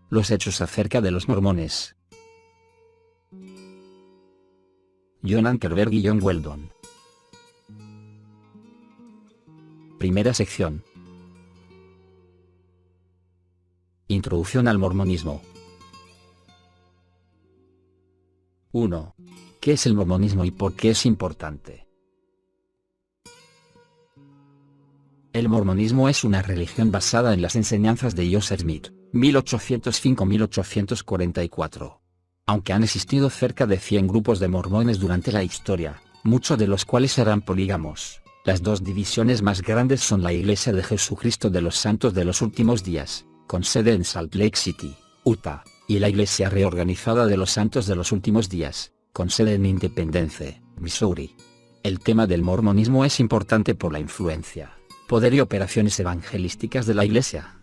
Los hechos acerca de los mormones. John Ankerberg y John Weldon. Primera sección. Introducción al mormonismo. 1. ¿Qué es el mormonismo y por qué es importante? El mormonismo es una religión basada en las enseñanzas de Joseph Smith, 1805-1844. Aunque han existido cerca de 100 grupos de mormones durante la historia, muchos de los cuales eran polígamos, las dos divisiones más grandes son la Iglesia de Jesucristo de los Santos de los Últimos Días, con sede en Salt Lake City, Utah, y la Iglesia Reorganizada de los Santos de los Últimos Días, con sede en Independence, Missouri. El tema del mormonismo es importante por la influencia, poder y operaciones evangelísticas de la Iglesia.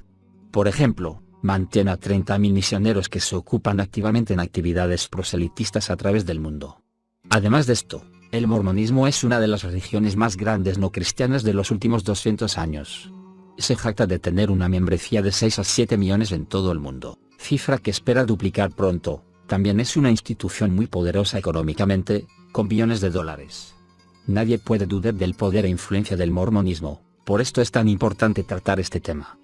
Por ejemplo, mantiene a 30.000 misioneros que se ocupan activamente en actividades proselitistas a través del mundo. Además de esto, el mormonismo es una de las religiones más grandes no cristianas de los últimos 200 años. Se jacta de tener una membresía de 6 a 7 millones en todo el mundo, cifra que espera duplicar pronto. También es una institución muy poderosa económicamente, con billones de dólares. Nadie puede dudar del poder e influencia del mormonismo, por esto es tan importante tratar este tema.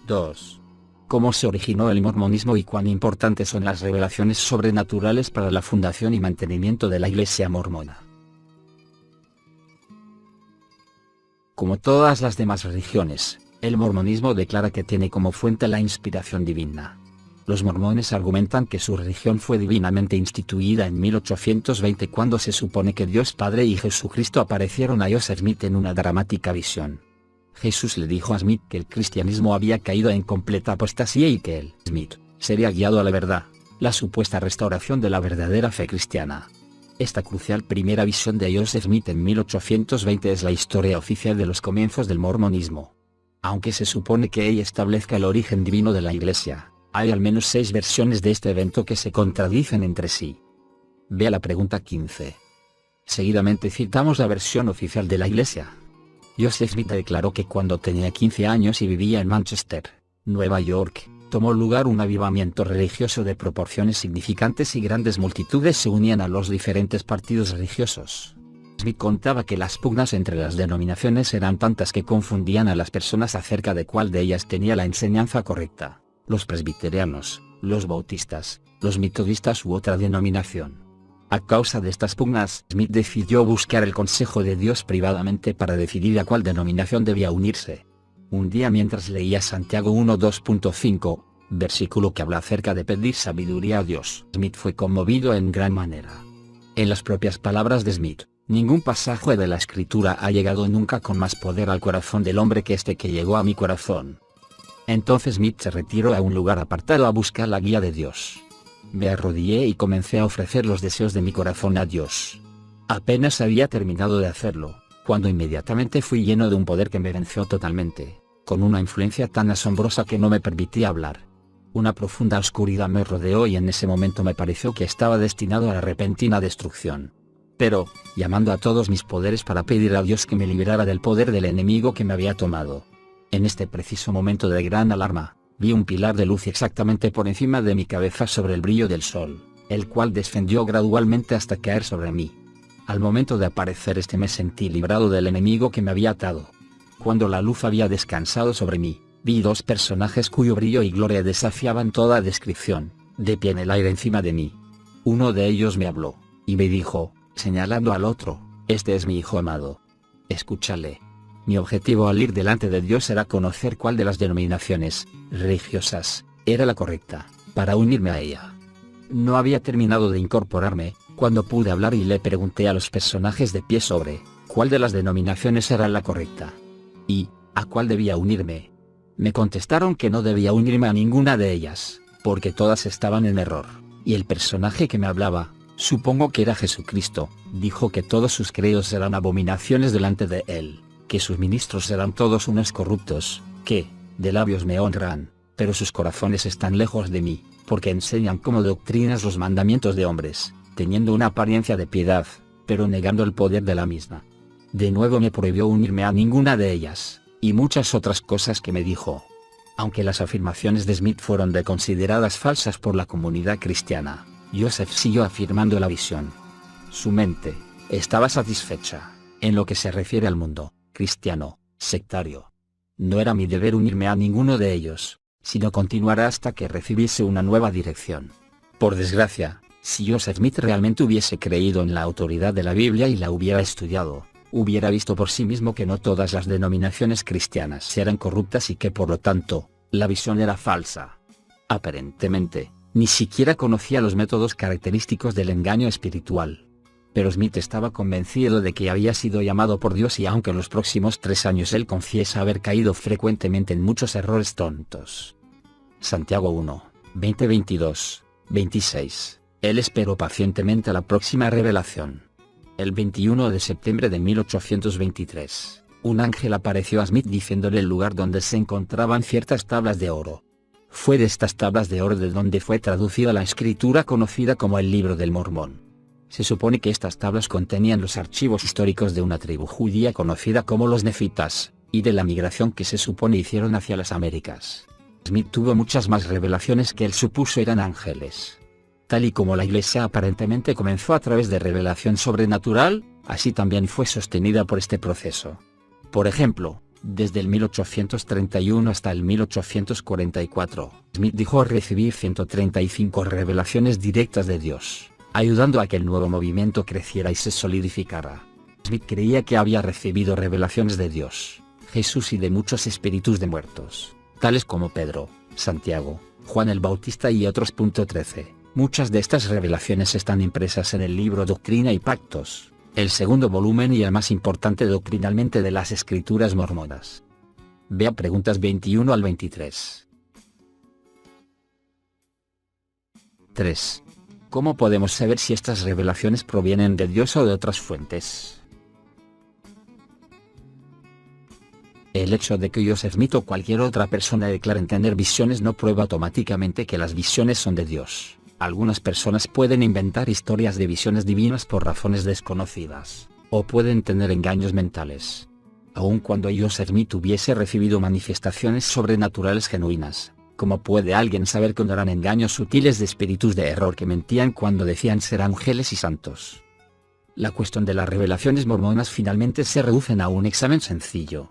2. ¿Cómo se originó el mormonismo y cuán importantes son las revelaciones sobrenaturales para la fundación y mantenimiento de la Iglesia mormona? Como todas las demás religiones, el mormonismo declara que tiene como fuente la inspiración divina. Los mormones argumentan que su religión fue divinamente instituida en 1820 cuando se supone que Dios Padre y Jesucristo aparecieron a Joseph Smith en una dramática visión. Jesús le dijo a Smith que el cristianismo había caído en completa apostasía y que él, Smith, sería guiado a la verdad, la supuesta restauración de la verdadera fe cristiana. Esta crucial primera visión de Joseph Smith en 1820 es la historia oficial de los comienzos del mormonismo. Aunque se supone que ella establezca el origen divino de la Iglesia, hay al menos 6 versiones de este evento que se contradicen entre sí. Vea la pregunta 15. Seguidamente citamos la versión oficial de la Iglesia. Joseph Smith declaró que cuando tenía 15 años y vivía en Manchester, Nueva York, tomó lugar un avivamiento religioso de proporciones significantes y grandes multitudes se unían a los diferentes partidos religiosos. Smith contaba que las pugnas entre las denominaciones eran tantas que confundían a las personas acerca de cuál de ellas tenía la enseñanza correcta: los presbiterianos, los bautistas, los metodistas u otra denominación. A causa de estas pugnas, Smith decidió buscar el consejo de Dios privadamente para decidir a cuál denominación debía unirse. Un día mientras leía Santiago 1:2.5, versículo que habla acerca de pedir sabiduría a Dios, Smith fue conmovido en gran manera. En las propias palabras de Smith, ningún pasaje de la Escritura ha llegado nunca con más poder al corazón del hombre que este que llegó a mi corazón. Entonces Smith se retiró a un lugar apartado a buscar la guía de Dios. Me arrodillé y comencé a ofrecer los deseos de mi corazón a Dios. Apenas había terminado de hacerlo, cuando inmediatamente fui lleno de un poder que me venció totalmente, con una influencia tan asombrosa que no me permitía hablar. Una profunda oscuridad me rodeó y en ese momento me pareció que estaba destinado a la repentina destrucción. Pero, llamando a todos mis poderes para pedir a Dios que me librara del poder del enemigo que me había tomado. En este preciso momento de gran alarma, vi un pilar de luz exactamente por encima de mi cabeza sobre el brillo del sol, el cual descendió gradualmente hasta caer sobre mí. Al momento de aparecer me sentí librado del enemigo que me había atado. Cuando la luz había descansado sobre mí, vi 2 personajes cuyo brillo y gloria desafiaban toda descripción, de pie en el aire encima de mí. Uno de ellos me habló, y me dijo, señalando al otro: este es mi hijo amado. Escúchale. Mi objetivo al ir delante de Dios era conocer cuál de las denominaciones religiosas era la correcta, para unirme a ella. No había terminado de incorporarme, cuando pude hablar y le pregunté a los personajes de pie sobre cuál de las denominaciones era la correcta. Y, ¿a cuál debía unirme? Me contestaron que no debía unirme a ninguna de ellas, porque todas estaban en error, y el personaje que me hablaba, supongo que era Jesucristo, dijo que todos sus credos eran abominaciones delante de él, que sus ministros eran todos unos corruptos, que, de labios me honran, pero sus corazones están lejos de mí, porque enseñan como doctrinas los mandamientos de hombres, teniendo una apariencia de piedad, pero negando el poder de la misma. De nuevo me prohibió unirme a ninguna de ellas, y muchas otras cosas que me dijo. Aunque las afirmaciones de Smith fueron consideradas falsas por la comunidad cristiana, Joseph siguió afirmando la visión. Su mente estaba satisfecha, en lo que se refiere al mundo cristiano, sectario. No era mi deber unirme a ninguno de ellos, sino continuar hasta que recibiese una nueva dirección. Por desgracia, si Joseph Smith realmente hubiese creído en la autoridad de la Biblia y la hubiera estudiado, hubiera visto por sí mismo que no todas las denominaciones cristianas eran corruptas y que por lo tanto, la visión era falsa. Aparentemente, ni siquiera conocía los métodos característicos del engaño espiritual. Pero Smith estaba convencido de que había sido llamado por Dios y aunque en los próximos 3 años él confiesa haber caído frecuentemente en muchos errores tontos. Santiago 1, 20-22, 26. Él esperó pacientemente la próxima revelación. El 21 de septiembre de 1823, un ángel apareció a Smith diciéndole el lugar donde se encontraban ciertas tablas de oro. Fue de estas tablas de oro de donde fue traducida la escritura conocida como el Libro del Mormón. Se supone que estas tablas contenían los archivos históricos de una tribu judía conocida como los nefitas, y de la migración que se supone hicieron hacia las Américas. Smith tuvo muchas más revelaciones que él supuso eran ángeles. Tal y como la Iglesia aparentemente comenzó a través de revelación sobrenatural, así también fue sostenida por este proceso. Por ejemplo, desde el 1831 hasta el 1844, Smith dijo recibir 135 revelaciones directas de Dios, ayudando a que el nuevo movimiento creciera y se solidificara. Smith creía que había recibido revelaciones de Dios, Jesús y de muchos espíritus de muertos, tales como Pedro, Santiago, Juan el Bautista y otros. 13. Muchas de estas revelaciones están impresas en el libro Doctrina y Pactos, el segundo volumen y el más importante doctrinalmente de las escrituras mormonas. Vea preguntas 21 al 23. 3. ¿Cómo podemos saber si estas revelaciones provienen de Dios o de otras fuentes? El hecho de que Joseph Smith o cualquier otra persona declare tener visiones no prueba automáticamente que las visiones son de Dios. Algunas personas pueden inventar historias de visiones divinas por razones desconocidas, o pueden tener engaños mentales. Aun cuando Joseph Smith hubiese recibido manifestaciones sobrenaturales genuinas, ¿cómo puede alguien saber que no eran engaños sutiles de espíritus de error que mentían cuando decían ser ángeles y santos? La cuestión de las revelaciones mormonas finalmente se reducen a un examen sencillo.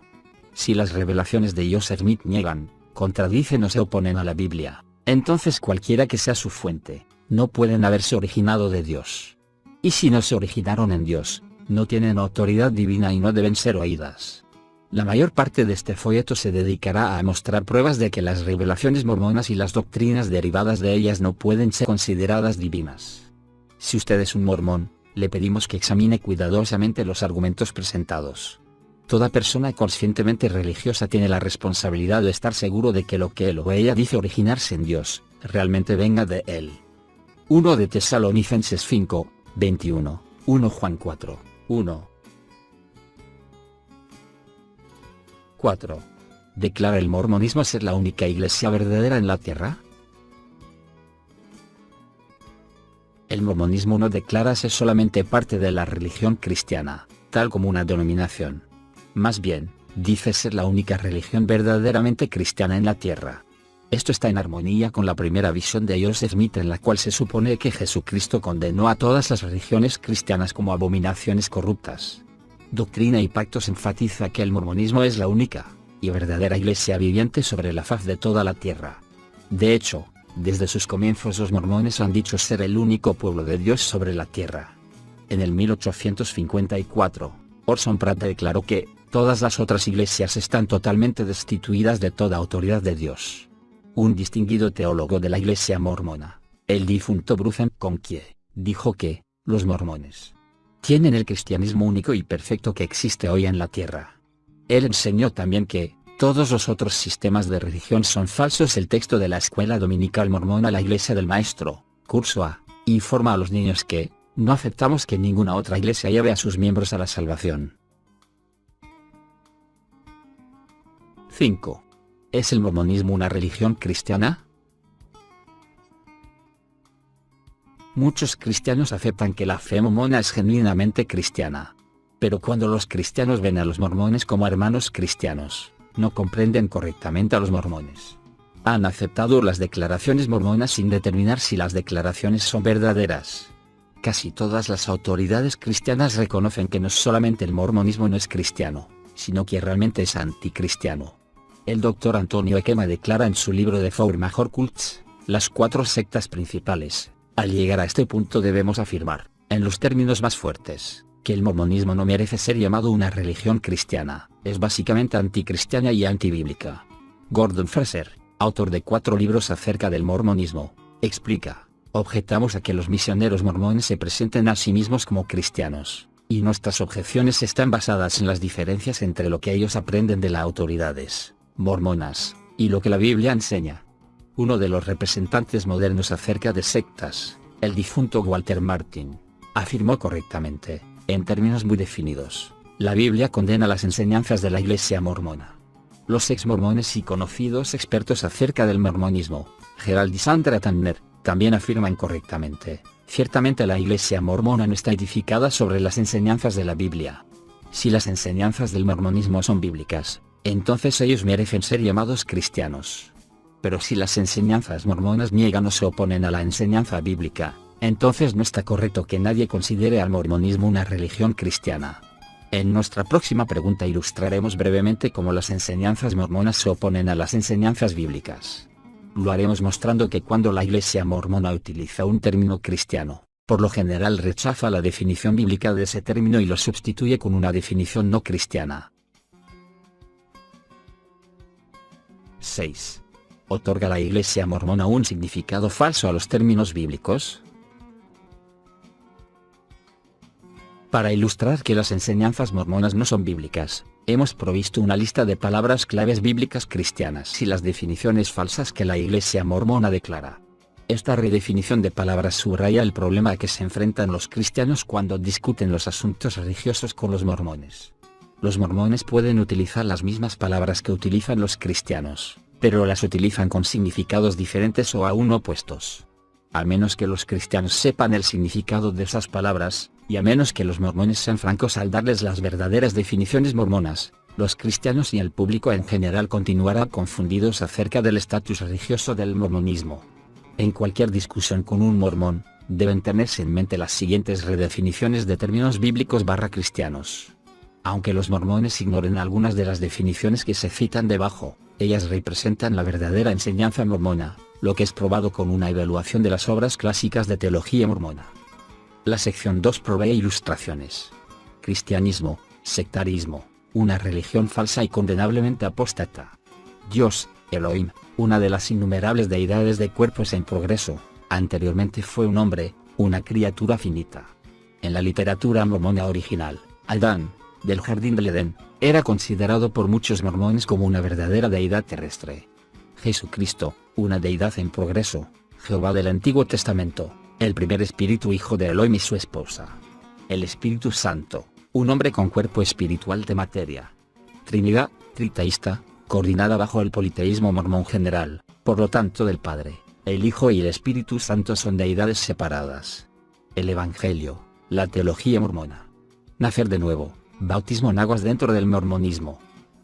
Si las revelaciones de Joseph Smith niegan, contradicen o se oponen a la Biblia, entonces cualquiera que sea su fuente, no pueden haberse originado de Dios. Y si no se originaron en Dios, no tienen autoridad divina y no deben ser oídas. La mayor parte de este folleto se dedicará a mostrar pruebas de que las revelaciones mormonas y las doctrinas derivadas de ellas no pueden ser consideradas divinas. Si usted es un mormón, le pedimos que examine cuidadosamente los argumentos presentados. Toda persona conscientemente religiosa tiene la responsabilidad de estar seguro de que lo que él o ella dice originarse en Dios, realmente venga de él. 1 de Tesalonicenses 5, 21, 1 Juan 4, 1. 4. ¿Declara el mormonismo ser la única iglesia verdadera en la tierra? El mormonismo no declara ser solamente parte de la religión cristiana, tal como una denominación. Más bien, dice ser la única religión verdaderamente cristiana en la tierra. Esto está en armonía con la primera visión de Joseph Smith en la cual se supone que Jesucristo condenó a todas las religiones cristianas como abominaciones corruptas. Doctrina y Pactos enfatiza que el mormonismo es la única y verdadera iglesia viviente sobre la faz de toda la tierra. De hecho, desde sus comienzos los mormones han dicho ser el único pueblo de Dios sobre la tierra. En el 1854, Orson Pratt declaró que todas las otras iglesias están totalmente destituidas de toda autoridad de Dios. Un distinguido teólogo de la iglesia mormona, el difunto Bruce M. Conkie, dijo que los mormones tienen el cristianismo único y perfecto que existe hoy en la tierra. Él enseñó también que todos los otros sistemas de religión son falsos. El texto de la escuela dominical mormona La Iglesia del Maestro, curso A, informa a los niños que no aceptamos que ninguna otra iglesia lleve a sus miembros a la salvación. 5. ¿Es el mormonismo una religión cristiana? Muchos cristianos aceptan que la fe mormona es genuinamente cristiana. Pero cuando los cristianos ven a los mormones como hermanos cristianos, no comprenden correctamente a los mormones. Han aceptado las declaraciones mormonas sin determinar si las declaraciones son verdaderas. Casi todas las autoridades cristianas reconocen que no solamente el mormonismo no es cristiano, sino que realmente es anticristiano. El Dr. Antonio Ekema declara en su libro The Four Major Cults, las 4 sectas principales. Al llegar a este punto debemos afirmar, en los términos más fuertes, que el mormonismo no merece ser llamado una religión cristiana, es básicamente anticristiana y antibíblica. Gordon Fraser, autor de 4 libros acerca del mormonismo, explica: objetamos a que los misioneros mormones se presenten a sí mismos como cristianos, y nuestras objeciones están basadas en las diferencias entre lo que ellos aprenden de las autoridades mormonas, y lo que la Biblia enseña. Uno de los representantes modernos acerca de sectas, el difunto Walter Martin, afirmó correctamente, en términos muy definidos: la Biblia condena las enseñanzas de la Iglesia mormona. Los ex-mormones y conocidos expertos acerca del mormonismo, Gerald y Sandra Tanner, también afirman correctamente: ciertamente la Iglesia mormona no está edificada sobre las enseñanzas de la Biblia. Si las enseñanzas del mormonismo son bíblicas, entonces ellos merecen ser llamados cristianos. Pero si las enseñanzas mormonas niegan o se oponen a la enseñanza bíblica, entonces no está correcto que nadie considere al mormonismo una religión cristiana. En nuestra próxima pregunta ilustraremos brevemente cómo las enseñanzas mormonas se oponen a las enseñanzas bíblicas. Lo haremos mostrando que cuando la Iglesia mormona utiliza un término cristiano, por lo general rechaza la definición bíblica de ese término y lo sustituye con una definición no cristiana. 6. ¿Otorga la Iglesia mormona un significado falso a los términos bíblicos? Para ilustrar que las enseñanzas mormonas no son bíblicas, hemos provisto una lista de palabras claves bíblicas cristianas y las definiciones falsas que la Iglesia mormona declara. Esta redefinición de palabras subraya el problema a que se enfrentan los cristianos cuando discuten los asuntos religiosos con los mormones. Los mormones pueden utilizar las mismas palabras que utilizan los cristianos, pero las utilizan con significados diferentes o aún opuestos. A menos que los cristianos sepan el significado de esas palabras, y a menos que los mormones sean francos al darles las verdaderas definiciones mormonas, los cristianos y el público en general continuarán confundidos acerca del estatus religioso del mormonismo. En cualquier discusión con un mormón, deben tenerse en mente las siguientes redefiniciones de términos bíblicos cristianos. Aunque los mormones ignoren algunas de las definiciones que se citan debajo, ellas representan la verdadera enseñanza mormona, lo que es probado con una evaluación de las obras clásicas de teología mormona. La sección 2 provee ilustraciones. Cristianismo, sectarismo, una religión falsa y condenablemente apóstata. Dios, Elohim, una de las innumerables deidades de cuerpos en progreso, anteriormente fue un hombre, una criatura finita. En la literatura mormona original, Adán, del jardín del Edén, era considerado por muchos mormones como una verdadera deidad terrestre. Jesucristo, una deidad en progreso, Jehová del Antiguo Testamento, el primer espíritu hijo de Elohim y su esposa. El Espíritu Santo, un hombre con cuerpo espiritual de materia. Trinidad, triteísta, coordinada bajo el politeísmo mormón general, por lo tanto del Padre, el Hijo y el Espíritu Santo son deidades separadas. El Evangelio, la teología mormona. Nacer de nuevo, bautismo en aguas dentro del mormonismo.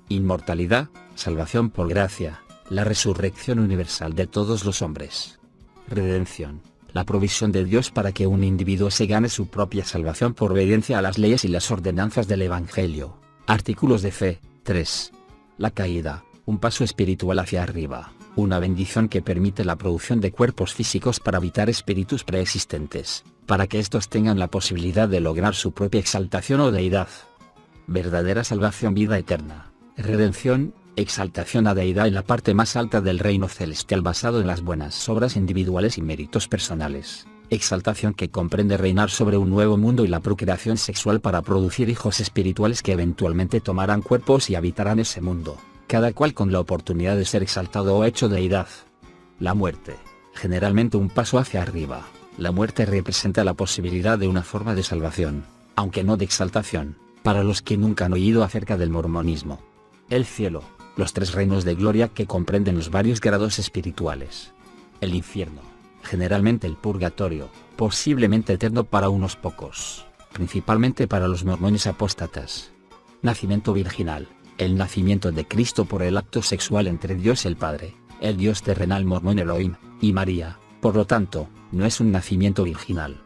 Inmortalidad, salvación por gracia, la resurrección universal de todos los hombres. Redención, la provisión de Dios para que un individuo se gane su propia salvación por obediencia a las leyes y las ordenanzas del Evangelio. Artículos de fe. 3. La caída, un paso espiritual hacia arriba, una bendición que permite la producción de cuerpos físicos para habitar espíritus preexistentes, para que estos tengan la posibilidad de lograr su propia exaltación o deidad. Verdadera salvación, vida eterna, redención, exaltación a deidad en la parte más alta del reino celestial basado en las buenas obras individuales y méritos personales. Exaltación que comprende reinar sobre un nuevo mundo y la procreación sexual para producir hijos espirituales que eventualmente tomarán cuerpos y habitarán ese mundo, cada cual con la oportunidad de ser exaltado o hecho deidad. La muerte, generalmente un paso hacia arriba. La muerte representa la posibilidad de una forma de salvación, aunque no de exaltación, para los que nunca han oído acerca del mormonismo. El cielo, los 3 reinos de gloria que comprenden los varios grados espirituales. El infierno, generalmente el purgatorio, posiblemente eterno para unos pocos, principalmente para los mormones apóstatas. Nacimiento virginal, el nacimiento de Cristo por el acto sexual entre Dios el Padre, el Dios terrenal mormón Elohim, y María, por lo tanto, no es un nacimiento virginal.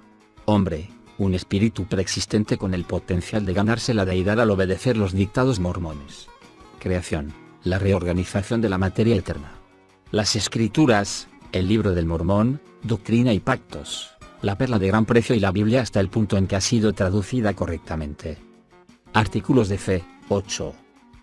Hombre, un espíritu preexistente con el potencial de ganarse la deidad al obedecer los dictados mormones. Creación, la reorganización de la materia eterna. Las Escrituras, el Libro del Mormón, Doctrina y Pactos, la perla de gran precio y la Biblia hasta el punto en que ha sido traducida correctamente. Artículos de fe, 8.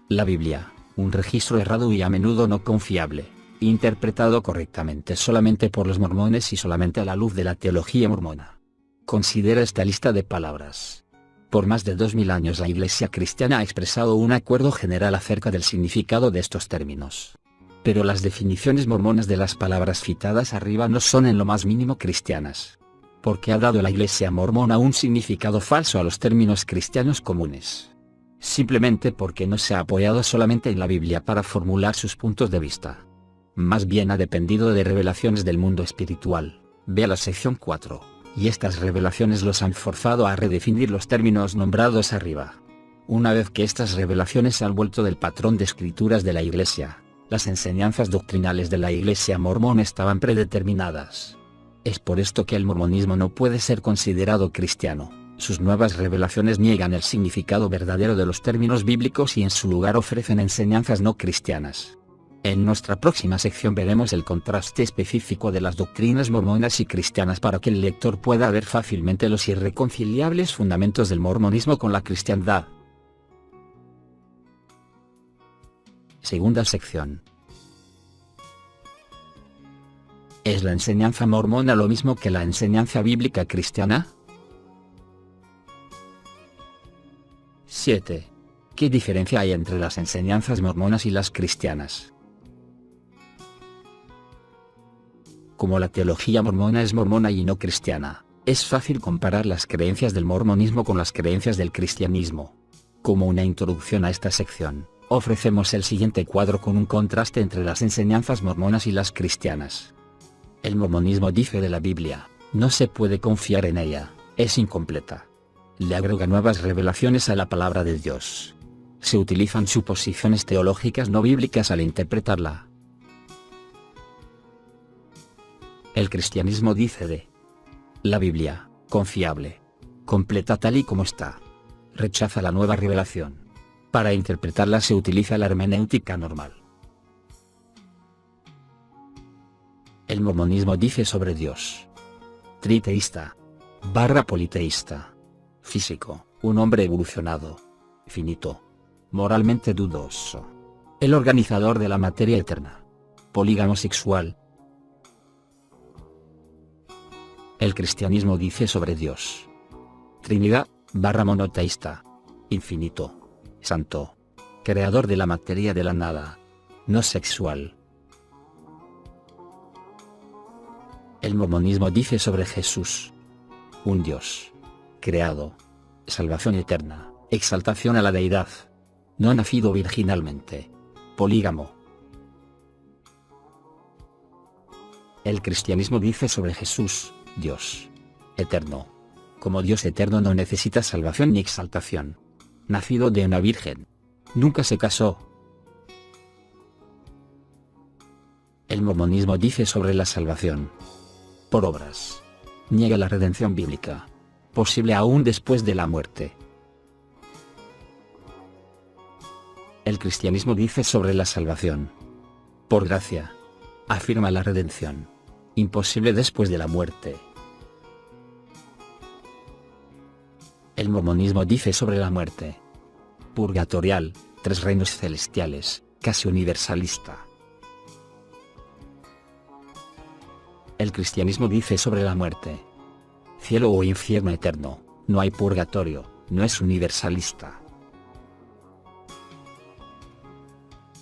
La Biblia, un registro errado y a menudo no confiable, interpretado correctamente solamente por los mormones y solamente a la luz de la teología mormona. Considera esta lista de palabras. Por más de 2000 años la Iglesia cristiana ha expresado un acuerdo general acerca del significado de estos términos. Pero las definiciones mormonas de las palabras citadas arriba no son en lo más mínimo cristianas. Porque ha dado la Iglesia mormona un significado falso a los términos cristianos comunes. Simplemente porque no se ha apoyado solamente en la Biblia para formular sus puntos de vista. Más bien ha dependido de revelaciones del mundo espiritual. Vea la sección 4, y estas revelaciones los han forzado a redefinir los términos nombrados arriba. Una vez que estas revelaciones se han vuelto del patrón de escrituras de la Iglesia, las enseñanzas doctrinales de la Iglesia mormona estaban predeterminadas. Es por esto que el mormonismo no puede ser considerado cristiano. Sus nuevas revelaciones niegan el significado verdadero de los términos bíblicos y en su lugar ofrecen enseñanzas no cristianas. En nuestra próxima sección veremos el contraste específico de las doctrinas mormonas y cristianas para que el lector pueda ver fácilmente los irreconciliables fundamentos del mormonismo con la cristiandad. Segunda sección. ¿Es la enseñanza mormona lo mismo que la enseñanza bíblica cristiana? 7. ¿Qué diferencia hay entre las enseñanzas mormonas y las cristianas? Como la teología mormona es mormona y no cristiana, es fácil comparar las creencias del mormonismo con las creencias del cristianismo. Como una introducción a esta sección, ofrecemos el siguiente cuadro con un contraste entre las enseñanzas mormonas y las cristianas. El mormonismo dice de la Biblia, no se puede confiar en ella, es incompleta. Le agrega nuevas revelaciones a la palabra de Dios. Se utilizan suposiciones teológicas no bíblicas al interpretarla. El cristianismo dice de la Biblia, confiable, completa tal y como está. Rechaza la nueva revelación. Para interpretarla se utiliza la hermenéutica normal. El mormonismo dice sobre Dios. Triteísta. Politeísta. Físico, un hombre evolucionado. Finito. Moralmente dudoso. El organizador de la materia eterna. Polígamo sexual. El cristianismo dice sobre Dios. Trinidad, monoteísta. Infinito. Santo. Creador de la materia de la nada. No sexual. El mormonismo dice sobre Jesús. Un Dios. Creado. Salvación eterna. Exaltación a la deidad. No nacido virginalmente. Polígamo. El cristianismo dice sobre Jesús, Dios. Eterno. Como Dios eterno no necesita salvación ni exaltación. Nacido de una virgen. Nunca se casó. El mormonismo dice sobre la salvación. Por obras. Niega la redención bíblica. Posible aún después de la muerte. El cristianismo dice sobre la salvación. Por gracia. Afirma la redención. Imposible después de la muerte. El mormonismo dice sobre la muerte. Purgatorial, 3 reinos celestiales, casi universalista. El cristianismo dice sobre la muerte. Cielo o infierno eterno, no hay purgatorio, no es universalista.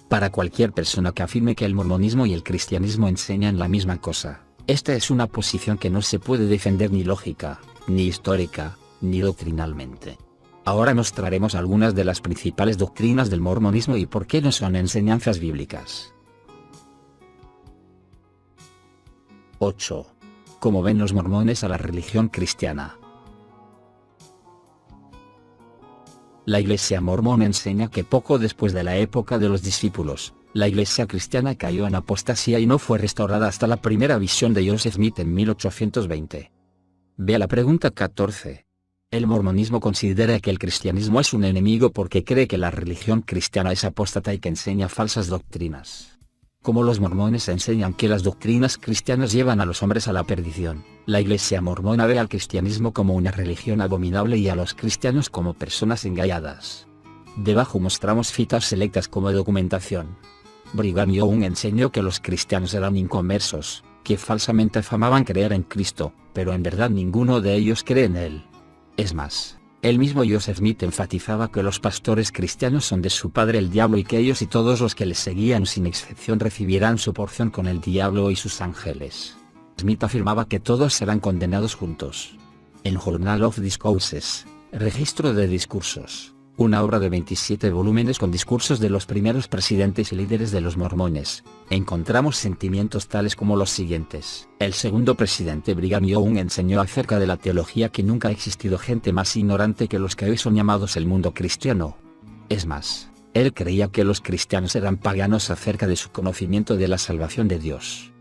Para cualquier persona que afirme que el mormonismo y el cristianismo enseñan la misma cosa, esta es una posición que no se puede defender ni lógica, ni histórica, ni doctrinalmente. Ahora mostraremos algunas de las principales doctrinas del mormonismo y por qué no son enseñanzas bíblicas. 8. ¿Cómo ven los mormones a la religión cristiana? La Iglesia mormona enseña que poco después de la época de los discípulos, la Iglesia cristiana cayó en apostasía y no fue restaurada hasta la primera visión de Joseph Smith en 1820. Vea la pregunta 14. El mormonismo considera que el cristianismo es un enemigo porque cree que la religión cristiana es apóstata y que enseña falsas doctrinas. Como los mormones enseñan que las doctrinas cristianas llevan a los hombres a la perdición, la Iglesia mormona ve al cristianismo como una religión abominable y a los cristianos como personas engañadas. Debajo mostramos citas selectas como documentación. Brigham Young enseñó que los cristianos eran inconversos, que falsamente afirmaban creer en Cristo, pero en verdad ninguno de ellos cree en él. Es más, el mismo Joseph Smith enfatizaba que los pastores cristianos son de su padre el diablo y que ellos y todos los que les seguían sin excepción recibirán su porción con el diablo y sus ángeles. Smith afirmaba que todos serán condenados juntos. En Journal of Discourses, Registro de Discursos, una obra de 27 volúmenes con discursos de los primeros presidentes y líderes de los mormones, encontramos sentimientos tales como los siguientes. El segundo presidente Brigham Young enseñó acerca de la teología que nunca ha existido gente más ignorante que los que hoy son llamados el mundo cristiano. Es más, él creía que los cristianos eran paganos acerca de su conocimiento de la salvación de Dios.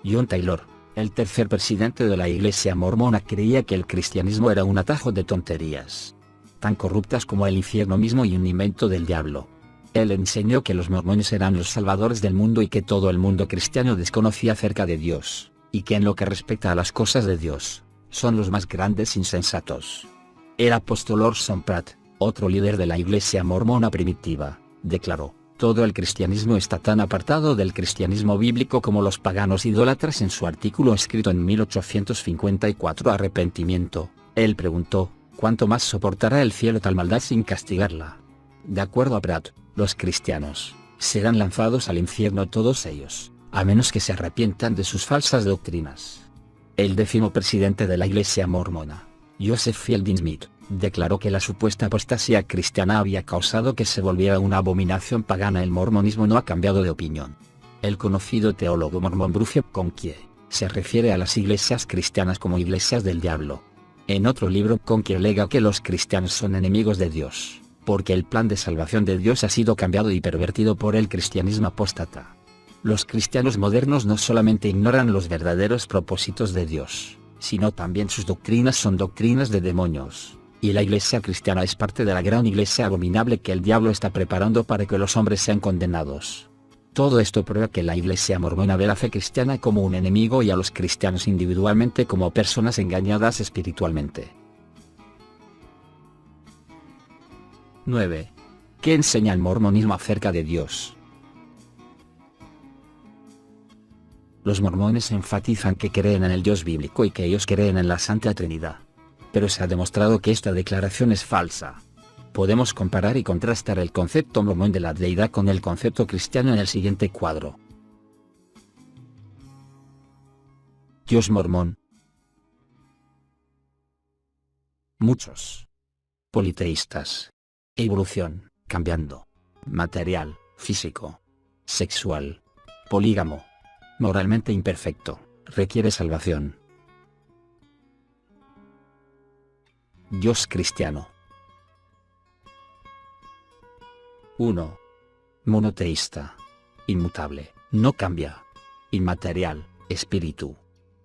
John Taylor, el tercer presidente de la Iglesia mormona, creía que el cristianismo era un atajo de tonterías, tan corruptas como el infierno mismo y un invento del diablo. Él enseñó que los mormones eran los salvadores del mundo y que todo el mundo cristiano desconocía acerca de Dios, y que en lo que respecta a las cosas de Dios, son los más grandes insensatos. El apóstol Orson Pratt, otro líder de la Iglesia mormona primitiva, declaró: todo el cristianismo está tan apartado del cristianismo bíblico como los paganos idólatras. En su artículo escrito en 1854 Arrepentimiento, él preguntó: ¿cuánto más soportará el cielo tal maldad sin castigarla? De acuerdo a Pratt, los cristianos serán lanzados al infierno todos ellos, a menos que se arrepientan de sus falsas doctrinas. El 10º presidente de la Iglesia mormona, Joseph Fielding Smith, declaró que la supuesta apostasía cristiana había causado que se volviera una abominación pagana. El mormonismo no ha cambiado de opinión. El conocido teólogo mormón Bruce Conkie se refiere a las iglesias cristianas como iglesias del diablo. En otro libro, Conkie alega que los cristianos son enemigos de Dios, porque el plan de salvación de Dios ha sido cambiado y pervertido por el cristianismo apóstata. Los cristianos modernos no solamente ignoran los verdaderos propósitos de Dios, sino también sus doctrinas son doctrinas de demonios, y la iglesia cristiana es parte de la gran iglesia abominable que el diablo está preparando para que los hombres sean condenados. Todo esto prueba que la Iglesia mormona ve la fe cristiana como un enemigo y a los cristianos individualmente como personas engañadas espiritualmente. 9. ¿Qué enseña el mormonismo acerca de Dios? Los mormones enfatizan que creen en el Dios bíblico y que ellos creen en la Santa Trinidad. Pero se ha demostrado que esta declaración es falsa. Podemos comparar y contrastar el concepto mormón de la deidad con el concepto cristiano en el siguiente cuadro. Dios mormón. Muchos. Politeístas. Evolución, cambiando. Material, físico. Sexual. Polígamo. Moralmente imperfecto, requiere salvación. Dios cristiano. 1. Monoteísta. Inmutable, no cambia. Inmaterial, espíritu.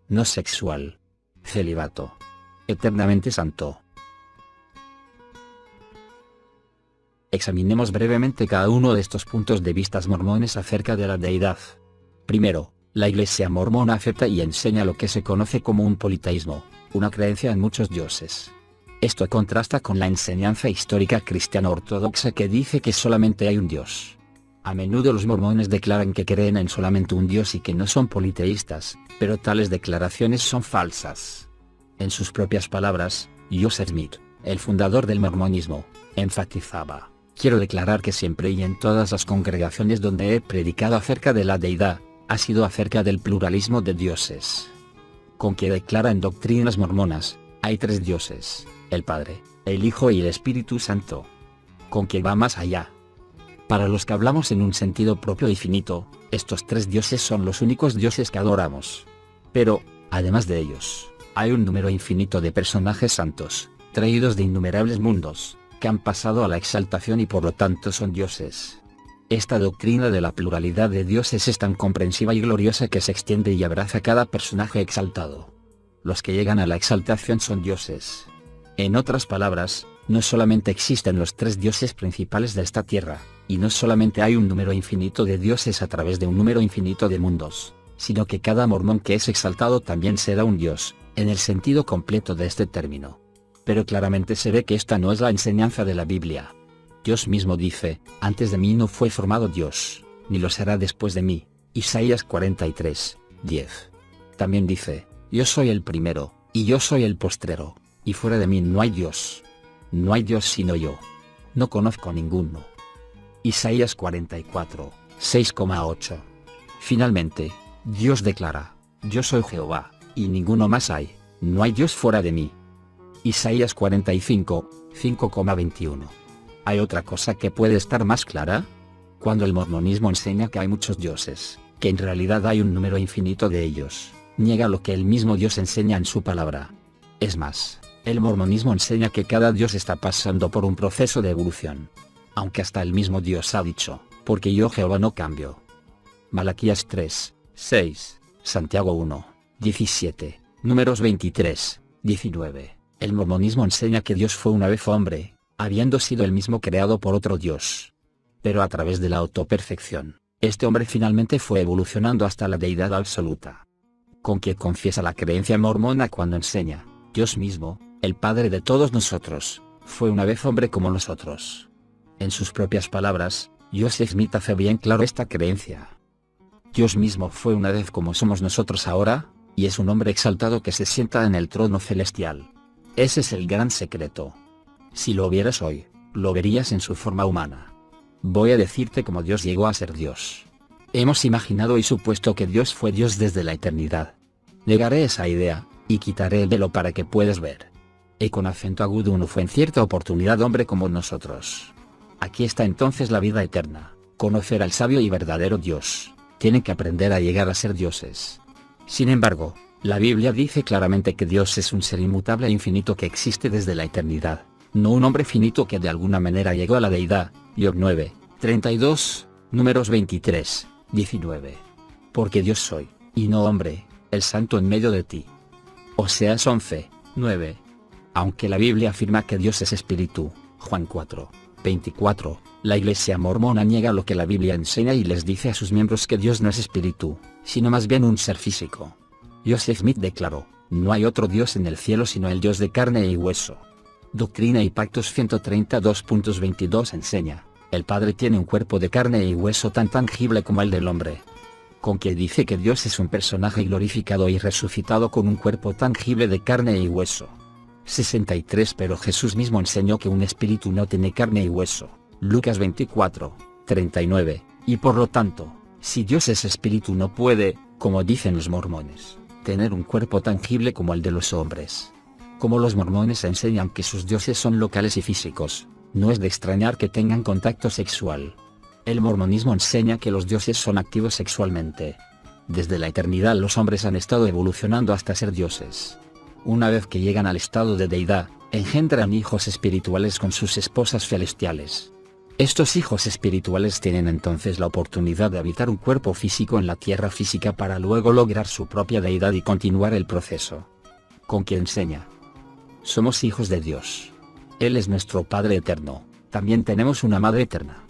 No sexual. Celibato. Eternamente santo. Examinemos brevemente cada uno de estos puntos de vista mormones acerca de la deidad. Primero, la Iglesia mormona acepta y enseña lo que se conoce como un politeísmo, una creencia en muchos dioses. Esto contrasta con la enseñanza histórica cristiana ortodoxa que dice que solamente hay un Dios. A menudo los mormones declaran que creen en solamente un Dios y que no son politeístas, pero tales declaraciones son falsas. En sus propias palabras, Joseph Smith, el fundador del mormonismo, enfatizaba: quiero declarar que siempre y en todas las congregaciones donde he predicado acerca de la deidad, ha sido acerca del pluralismo de dioses. Con que declara en Doctrinas Mormonas, hay tres dioses: el Padre, el Hijo y el Espíritu Santo. Con que va más allá. Para los que hablamos en un sentido propio y finito, estos tres dioses son los únicos dioses que adoramos. Pero, además de ellos, hay un número infinito de personajes santos, traídos de innumerables mundos, que han pasado a la exaltación y por lo tanto son dioses. Esta doctrina de la pluralidad de dioses es tan comprensiva y gloriosa que se extiende y abraza a cada personaje exaltado. Los que llegan a la exaltación son dioses. En otras palabras, no solamente existen los tres dioses principales de esta tierra, y no solamente hay un número infinito de dioses a través de un número infinito de mundos, sino que cada mormón que es exaltado también será un dios, en el sentido completo de este término. Pero claramente se ve que esta no es la enseñanza de la Biblia. Dios mismo dice, antes de mí no fue formado Dios, ni lo será después de mí. Isaías 43, 10. También dice, yo soy el primero, y yo soy el postrero, y fuera de mí no hay Dios. No hay Dios sino yo. No conozco ninguno. Isaías 44, 6,8. Finalmente, Dios declara, yo soy Jehová, y ninguno más hay, no hay Dios fuera de mí. Isaías 45, 5,21. ¿Hay otra cosa que puede estar más clara? Cuando el mormonismo enseña que hay muchos dioses, que en realidad hay un número infinito de ellos, niega lo que el mismo Dios enseña en su palabra. Es más, el mormonismo enseña que cada dios está pasando por un proceso de evolución. Aunque hasta el mismo Dios ha dicho, porque yo Jehová no cambio. Malaquías 3, 6, Santiago 1, 17, Números 23, 19. El mormonismo enseña que Dios fue una vez hombre, habiendo sido el mismo creado por otro Dios. Pero a través de la autoperfección, este hombre finalmente fue evolucionando hasta la deidad absoluta. Con que confiesa la creencia mormona cuando enseña, Dios mismo, el Padre de todos nosotros, fue una vez hombre como nosotros. En sus propias palabras, Joseph Smith hace bien claro esta creencia. Dios mismo fue una vez como somos nosotros ahora, y es un hombre exaltado que se sienta en el trono celestial. Ese es el gran secreto. Si lo vieras hoy, lo verías en su forma humana. Voy a decirte cómo Dios llegó a ser Dios. Hemos imaginado y supuesto que Dios fue Dios desde la eternidad. Negaré esa idea, y quitaré el velo para que puedas ver. Y con acento agudo uno fue en cierta oportunidad hombre como nosotros. Aquí está entonces la vida eterna, conocer al sabio y verdadero Dios. Tienen que aprender a llegar a ser dioses. Sin embargo, la Biblia dice claramente que Dios es un ser inmutable e infinito que existe desde la eternidad, no un hombre finito que de alguna manera llegó a la deidad. Job 9, 32, Números 23, 19. Porque Dios soy, y no hombre, el santo en medio de ti. Oseas 11, 9. Aunque la Biblia afirma que Dios es espíritu, Juan 4, 24, la Iglesia mormona niega lo que la Biblia enseña y les dice a sus miembros que Dios no es espíritu, sino más bien un ser físico. Joseph Smith declaró, no hay otro Dios en el cielo sino el Dios de carne y hueso. Doctrina y Pactos 132.22 enseña, el Padre tiene un cuerpo de carne y hueso tan tangible como el del hombre. Con que dice que Dios es un personaje glorificado y resucitado con un cuerpo tangible de carne y hueso. 63 Pero Jesús mismo enseñó que un espíritu no tiene carne y hueso, Lucas 24, 39, y por lo tanto, si Dios es espíritu no puede, como dicen los mormones, tener un cuerpo tangible como el de los hombres. Como los mormones enseñan que sus dioses son locales y físicos, no es de extrañar que tengan contacto sexual. El mormonismo enseña que los dioses son activos sexualmente. Desde la eternidad los hombres han estado evolucionando hasta ser dioses. Una vez que llegan al estado de deidad, engendran hijos espirituales con sus esposas celestiales. Estos hijos espirituales tienen entonces la oportunidad de habitar un cuerpo físico en la tierra física para luego lograr su propia deidad y continuar el proceso. Con que enseña, somos hijos de Dios. Él es nuestro Padre eterno, también tenemos una Madre eterna.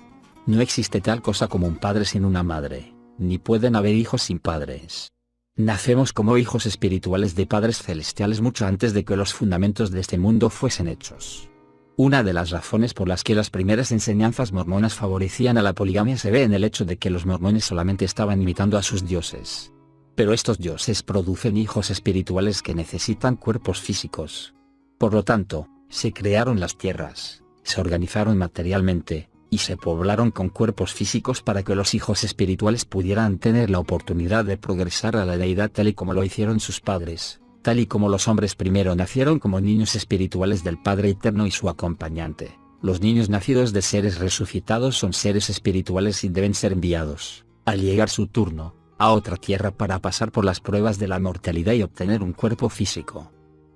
No existe tal cosa como un padre sin una madre, ni pueden haber hijos sin padres. Nacemos como hijos espirituales de padres celestiales mucho antes de que los fundamentos de este mundo fuesen hechos. Una de las razones por las que las primeras enseñanzas mormonas favorecían a la poligamia se ve en el hecho de que los mormones solamente estaban imitando a sus dioses. Pero estos dioses producen hijos espirituales que necesitan cuerpos físicos. Por lo tanto, se crearon las tierras, se organizaron materialmente, y se poblaron con cuerpos físicos para que los hijos espirituales pudieran tener la oportunidad de progresar a la deidad tal y como lo hicieron sus padres, tal y como los hombres primero nacieron como niños espirituales del Padre Eterno y su acompañante. Los niños nacidos de seres resucitados son seres espirituales y deben ser enviados, al llegar su turno, a otra tierra para pasar por las pruebas de la mortalidad y obtener un cuerpo físico.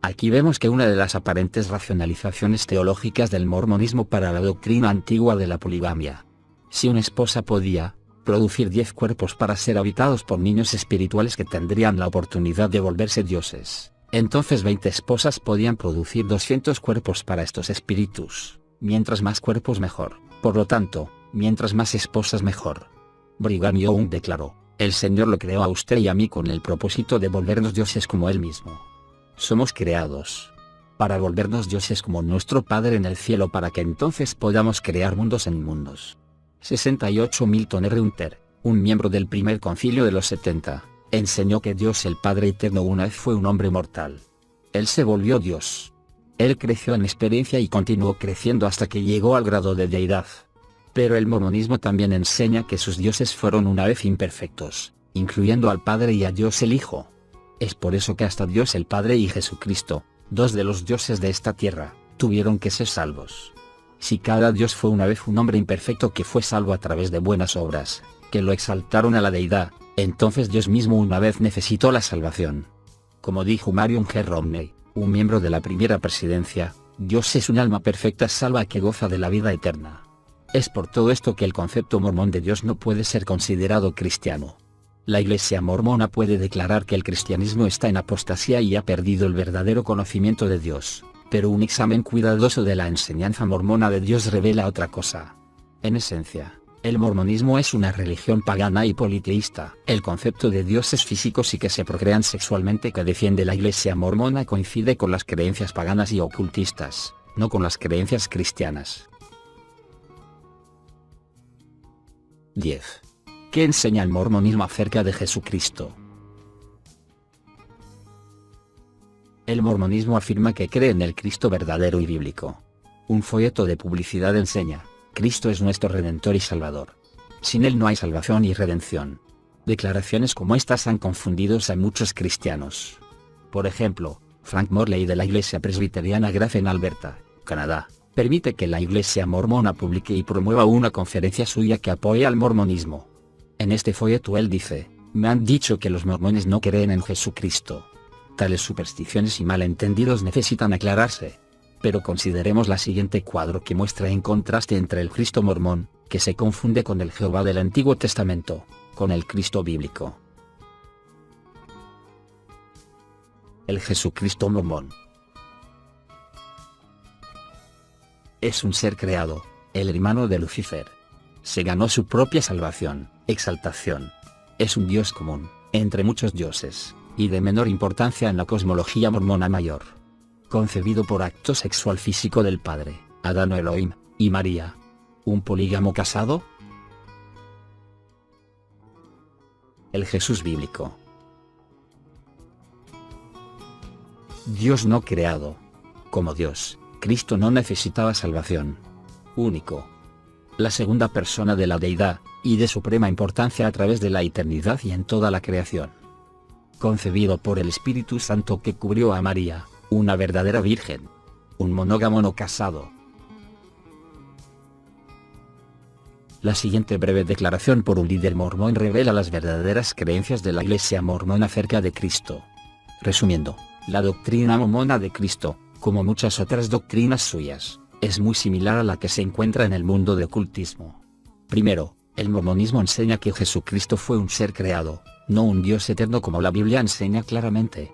Aquí vemos que una de las aparentes racionalizaciones teológicas del mormonismo para la doctrina antigua de la poligamia. Si una esposa podía producir 10 cuerpos para ser habitados por niños espirituales que tendrían la oportunidad de volverse dioses, entonces 20 esposas podían producir 200 cuerpos para estos espíritus, mientras más cuerpos mejor, por lo tanto, mientras más esposas mejor. Brigham Young declaró: el Señor lo creó a usted y a mí con el propósito de volvernos dioses como Él mismo. Somos creados para volvernos dioses como nuestro Padre en el cielo, para que entonces podamos crear mundos en mundos. 68 Milton R. Hunter, un miembro del primer concilio de los 70, enseñó que Dios el Padre Eterno una vez fue un hombre mortal. Él se volvió Dios. Él creció en experiencia y continuó creciendo hasta que llegó al grado de deidad. Pero el mormonismo también enseña que sus dioses fueron una vez imperfectos, incluyendo al Padre y a Dios el Hijo. Es por eso que hasta Dios el Padre y Jesucristo, dos de los dioses de esta tierra, tuvieron que ser salvos. Si cada dios fue una vez un hombre imperfecto que fue salvo a través de buenas obras, que lo exaltaron a la deidad, entonces Dios mismo una vez necesitó la salvación. Como dijo Marion G. Romney, un miembro de la primera presidencia, Dios es un alma perfecta salva que goza de la vida eterna. Es por todo esto que el concepto mormón de Dios no puede ser considerado cristiano. La Iglesia mormona puede declarar que el cristianismo está en apostasía y ha perdido el verdadero conocimiento de Dios, pero un examen cuidadoso de la enseñanza mormona de Dios revela otra cosa. En esencia, el mormonismo es una religión pagana y politeísta. El concepto de dioses físicos y que se procrean sexualmente que defiende la Iglesia mormona coincide con las creencias paganas y ocultistas, no con las creencias cristianas. 10. ¿Qué enseña el mormonismo acerca de Jesucristo? El mormonismo afirma que cree en el Cristo verdadero y bíblico. Un folleto de publicidad enseña: Cristo es nuestro Redentor y Salvador. Sin Él no hay salvación y redención. Declaraciones como estas han confundido a muchos cristianos. Por ejemplo, Frank Morley de la Iglesia Presbiteriana Grace en Alberta, Canadá, permite que la Iglesia mormona publique y promueva una conferencia suya que apoya al mormonismo. En este folleto él dice: me han dicho que los mormones no creen en Jesucristo. Tales supersticiones y malentendidos necesitan aclararse. Pero consideremos la siguiente cuadro que muestra en contraste entre el Cristo mormón, que se confunde con el Jehová del Antiguo Testamento, con el Cristo bíblico. El Jesucristo mormón es un ser creado, el hermano de Lucifer. Se ganó su propia salvación, exaltación. Es un dios común, entre muchos dioses, y de menor importancia en la cosmología mormona mayor. Concebido por acto sexual físico del Padre, Adán o Elohim, y María. ¿Un polígamo casado? El Jesús bíblico. Dios no creado. Como Dios, Cristo no necesitaba salvación. Único. La segunda persona de la deidad, y de suprema importancia a través de la eternidad y en toda la creación. Concebido por el Espíritu Santo que cubrió a María, una verdadera virgen. Un monógamo no casado. La siguiente breve declaración por un líder mormón revela las verdaderas creencias de la Iglesia mormona acerca de Cristo. Resumiendo, la doctrina mormona de Cristo, como muchas otras doctrinas suyas, es muy similar a la que se encuentra en el mundo del ocultismo. Primero, el mormonismo enseña que Jesucristo fue un ser creado, no un Dios eterno como la Biblia enseña claramente.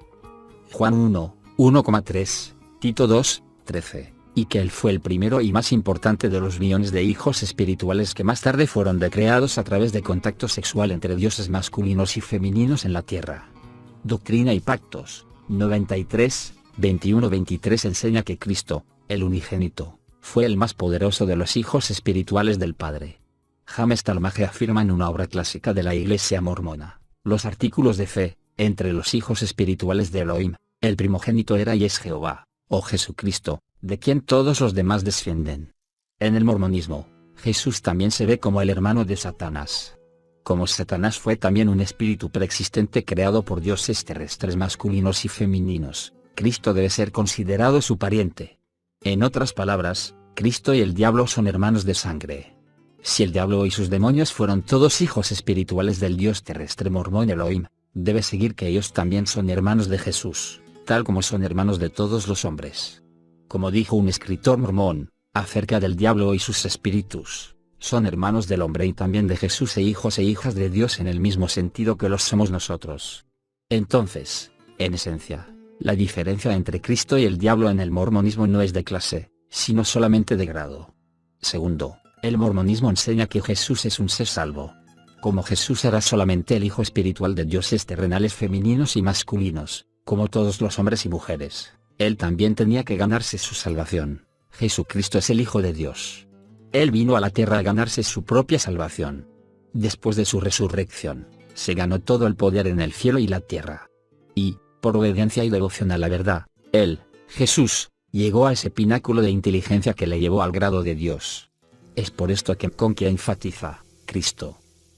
Juan 1, 1,3, Tito 2, 13, y que Él fue el primero y más importante de los millones de hijos espirituales que más tarde fueron decreados a través de contacto sexual entre dioses masculinos y femeninos en la tierra. Doctrina y Pactos, 93, 21-23 enseña que Cristo, el unigénito, fue el más poderoso de los hijos espirituales del Padre. James Talmage afirma en una obra clásica de la Iglesia mormona: los artículos de fe, entre los hijos espirituales de Elohim, el primogénito era y es Jehová, o Jesucristo, de quien todos los demás descienden. En el mormonismo, Jesús también se ve como el hermano de Satanás. Como Satanás fue también un espíritu preexistente creado por dioses terrestres masculinos y femeninos, Cristo debe ser considerado su pariente. En otras palabras, Cristo y el diablo son hermanos de sangre. Si el diablo y sus demonios fueron todos hijos espirituales del dios terrestre mormón Elohim, debe seguir que ellos también son hermanos de Jesús, tal como son hermanos de todos los hombres. Como dijo un escritor mormón, acerca del diablo y sus espíritus, son hermanos del hombre y también de Jesús e hijos e hijas de Dios en el mismo sentido que los somos nosotros. Entonces, en esencia, la diferencia entre Cristo y el diablo en el mormonismo no es de clase, sino solamente de grado. Segundo, el mormonismo enseña que Jesús es un ser salvo. Como Jesús era solamente el hijo espiritual de dioses terrenales femeninos y masculinos, como todos los hombres y mujeres, él también tenía que ganarse su salvación. Jesucristo es el Hijo de Dios. Él vino a la tierra a ganarse su propia salvación. Después de su resurrección, se ganó todo el poder en el cielo y la tierra. Y, por obediencia y devoción a la verdad, él, Jesús, llegó a ese pináculo de inteligencia que le llevó al grado de Dios. Es por esto que con que enfatiza, Cristo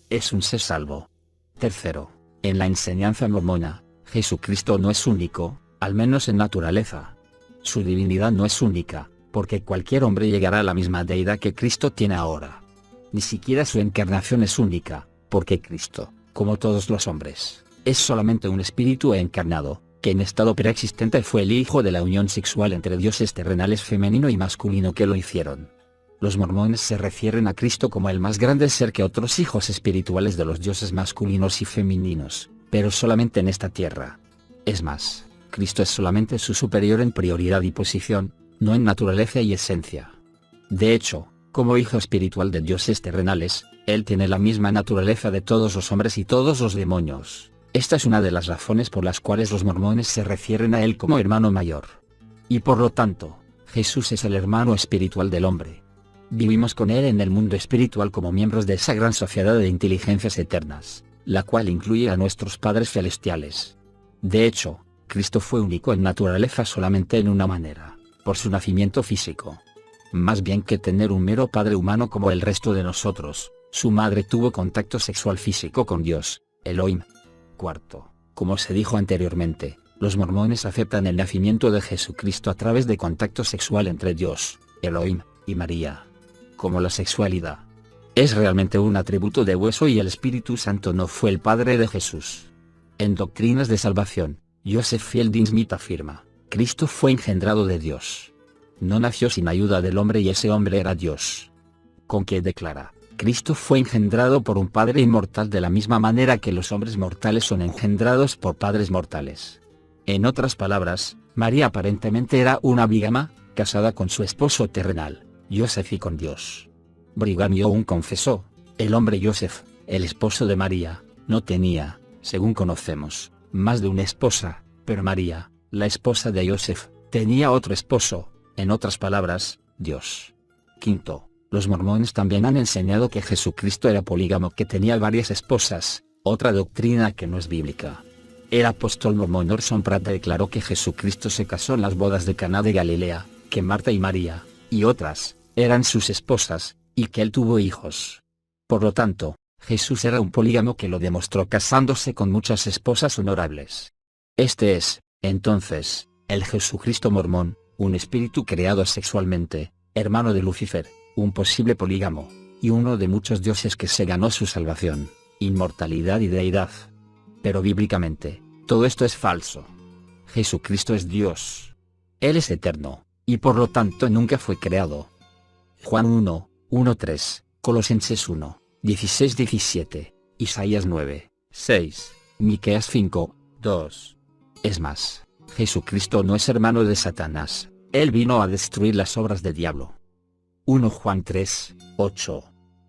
es un ser salvo. Tercero, en la enseñanza mormona, Jesucristo no es único, al menos en naturaleza. Su divinidad no es única, porque cualquier hombre llegará a la misma deidad que Cristo tiene ahora. Ni siquiera su encarnación es única, porque Cristo, como todos los hombres, es solamente un espíritu encarnado, que en estado preexistente fue el hijo de la unión sexual entre dioses terrenales femenino y masculino que lo hicieron. Los mormones se refieren a Cristo como el más grande ser que otros hijos espirituales de los dioses masculinos y femeninos, pero solamente en esta tierra. Es más, Cristo es solamente su superior en prioridad y posición, no en naturaleza y esencia. De hecho, como hijo espiritual de dioses terrenales, él tiene la misma naturaleza de todos los hombres y todos los demonios. Esta es una de las razones por las cuales los mormones se refieren a él como hermano mayor. Y por lo tanto, Jesús es el hermano espiritual del hombre. Vivimos con él en el mundo espiritual como miembros de esa gran sociedad de inteligencias eternas, la cual incluye a nuestros padres celestiales. De hecho, Cristo fue único en naturaleza solamente en una manera, por su nacimiento físico. Más bien que tener un mero padre humano como el resto de nosotros, su madre tuvo contacto sexual físico con Dios, Elohim. Cuarto, como se dijo anteriormente, los mormones aceptan el nacimiento de Jesucristo a través de contacto sexual entre Dios, Elohim, y María. Como la sexualidad es realmente un atributo de hueso y el Espíritu Santo no fue el padre de Jesús. En Doctrinas de Salvación, Joseph Fielding Smith afirma, Cristo fue engendrado de Dios. No nació sin ayuda del hombre y ese hombre era Dios. Con que declara, Cristo fue engendrado por un Padre inmortal de la misma manera que los hombres mortales son engendrados por padres mortales. En otras palabras, María aparentemente era una bígama, casada con su esposo terrenal, Joseph y con Dios. Brigham Young confesó, el hombre Joseph, el esposo de María, no tenía, según conocemos, más de una esposa, pero María, la esposa de Joseph, tenía otro esposo, en otras palabras, Dios. Quinto, los mormones también han enseñado que Jesucristo era polígamo, que tenía varias esposas, otra doctrina que no es bíblica. El apóstol mormón Orson Pratt declaró que Jesucristo se casó en las bodas de Caná de Galilea, que Marta y María, y otras, eran sus esposas, y que él tuvo hijos. Por lo tanto, Jesús era un polígamo que lo demostró casándose con muchas esposas honorables. Este es, entonces, el Jesucristo mormón, un espíritu creado sexualmente, hermano de Lucifer, un posible polígamo, y uno de muchos dioses que se ganó su salvación, inmortalidad y deidad. Pero bíblicamente, todo esto es falso. Jesucristo es Dios. Él es eterno, y por lo tanto nunca fue creado. Juan 1, 1-3, Colosenses 1, 16-17, Isaías 9, 6, Miqueas 5, 2. Es más, Jesucristo no es hermano de Satanás, él vino a destruir las obras del diablo. 1 Juan 3, 8.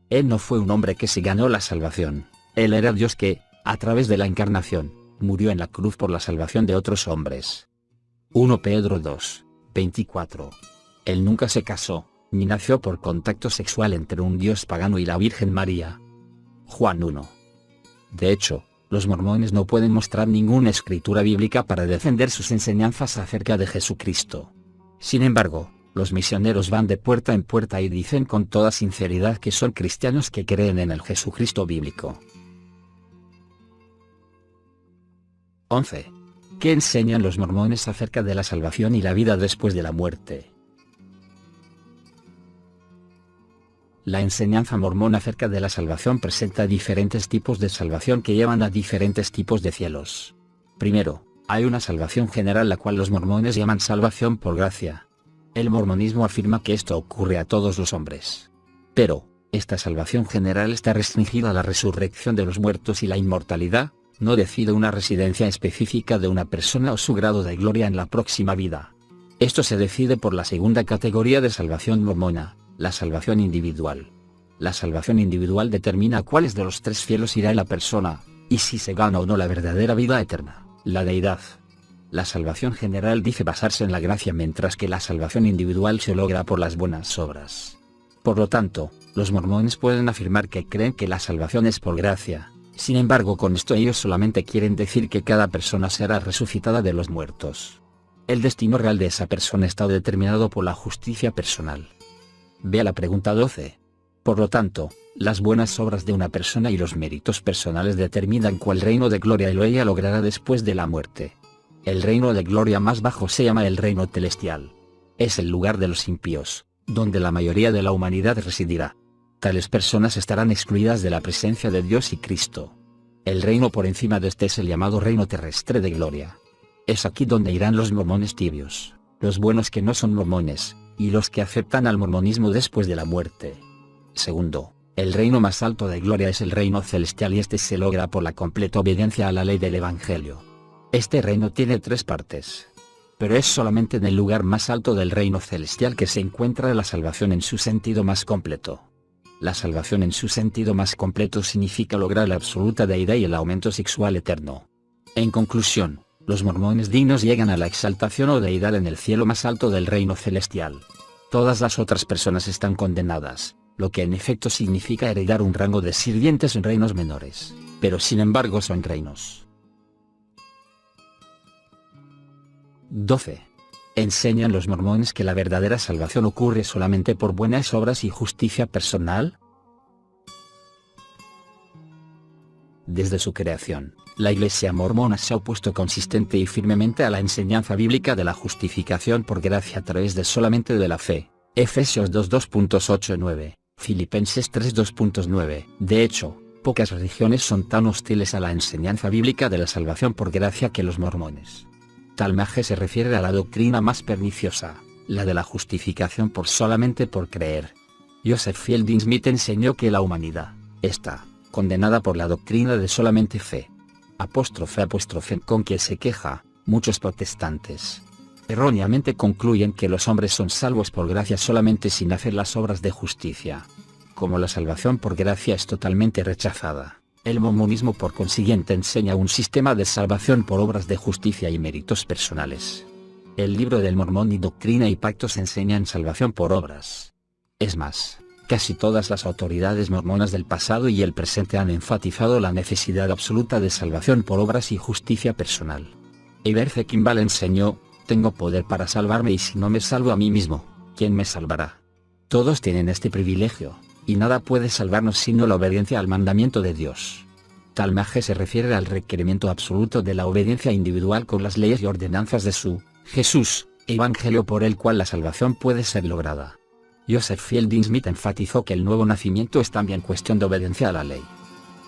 Él no fue un hombre que se ganó la salvación, él era Dios que, a través de la encarnación, murió en la cruz por la salvación de otros hombres. 1 Pedro 2, 24. Él nunca se casó, ni nació por contacto sexual entre un dios pagano y la Virgen María. Juan 1. De hecho, los mormones no pueden mostrar ninguna escritura bíblica para defender sus enseñanzas acerca de Jesucristo. Sin embargo, los misioneros van de puerta en puerta y dicen con toda sinceridad que son cristianos que creen en el Jesucristo bíblico. 11. ¿Qué enseñan los mormones acerca de la salvación y la vida después de la muerte? La enseñanza mormona acerca de la salvación presenta diferentes tipos de salvación que llevan a diferentes tipos de cielos. Primero, Hay una salvación general la cual los mormones llaman salvación por gracia. El mormonismo afirma que esto ocurre a todos los hombres. Pero, esta salvación general está restringida a la resurrección de los muertos y la inmortalidad, no decide una residencia específica de una persona o su grado de gloria en la próxima vida. Esto se decide por la segunda categoría de salvación mormona, la salvación individual. La salvación individual determina a cuáles de los tres cielos irá la persona, y si se gana o no la verdadera vida eterna, la deidad. La salvación general dice basarse en la gracia, mientras que la salvación individual se logra por las buenas obras. Por lo tanto, los mormones pueden afirmar que creen que la salvación es por gracia. Sin embargo, con esto ellos solamente quieren decir que cada persona será resucitada de los muertos. El destino real de esa persona está determinado por la justicia personal. Vea la pregunta 12. Por lo tanto, las buenas obras de una persona y los méritos personales determinan cuál reino de gloria él o ella logrará después de la muerte. El reino de gloria más bajo se llama el reino celestial. Es el lugar de los impíos, donde la mayoría de la humanidad residirá. Tales personas estarán excluidas de la presencia de Dios y Cristo. El reino por encima de este es el llamado reino terrestre de gloria. Es aquí donde irán los mormones tibios, los buenos que no son mormones, y los que aceptan al mormonismo después de la muerte. Segundo, el reino más alto de gloria es el reino celestial y este se logra por la completa obediencia a la ley del Evangelio. Este reino tiene tres partes. Pero es solamente en el lugar más alto del reino celestial que se encuentra la salvación en su sentido más completo. La salvación en su sentido más completo significa lograr la absoluta deidad y el aumento sexual eterno. En conclusión, los mormones dignos llegan a la exaltación o deidad en el cielo más alto del reino celestial. Todas las otras personas están condenadas, lo que en efecto significa heredar un rango de sirvientes en reinos menores, pero sin embargo son reinos. 12. ¿Enseñan los mormones que la verdadera salvación ocurre solamente por buenas obras y justicia personal? Desde su creación, la Iglesia mormona se ha opuesto consistente y firmemente a la enseñanza bíblica de la justificación por gracia a través de solamente de la fe. Efesios 2:2.8-9, Filipenses 3:2.9. De hecho, pocas religiones son tan hostiles a la enseñanza bíblica de la salvación por gracia que los mormones. Tal maje se refiere a la doctrina más perniciosa, la de la justificación solamente por creer. Joseph Fielding Smith enseñó que la humanidad está condenada por la doctrina de solamente fe. Apóstrofe con que se queja, muchos protestantes erróneamente concluyen que los hombres son salvos por gracia solamente sin hacer las obras de justicia. Como la salvación por gracia es totalmente rechazada, el mormonismo por consiguiente enseña un sistema de salvación por obras de justicia y méritos personales. El libro del Mormón y Doctrina y Pactos enseñan salvación por obras. Es más, casi todas las autoridades mormonas del pasado y el presente han enfatizado la necesidad absoluta de salvación por obras y justicia personal. Heber Kimball enseñó: tengo poder para salvarme y si no me salvo a mí mismo, ¿quién me salvará? Todos tienen este privilegio, y nada puede salvarnos sino la obediencia al mandamiento de Dios. Tal maje se refiere al requerimiento absoluto de la obediencia individual con las leyes y ordenanzas de su Jesús, evangelio por el cual la salvación puede ser lograda. Joseph Fielding Smith enfatizó que el nuevo nacimiento es también cuestión de obediencia a la ley.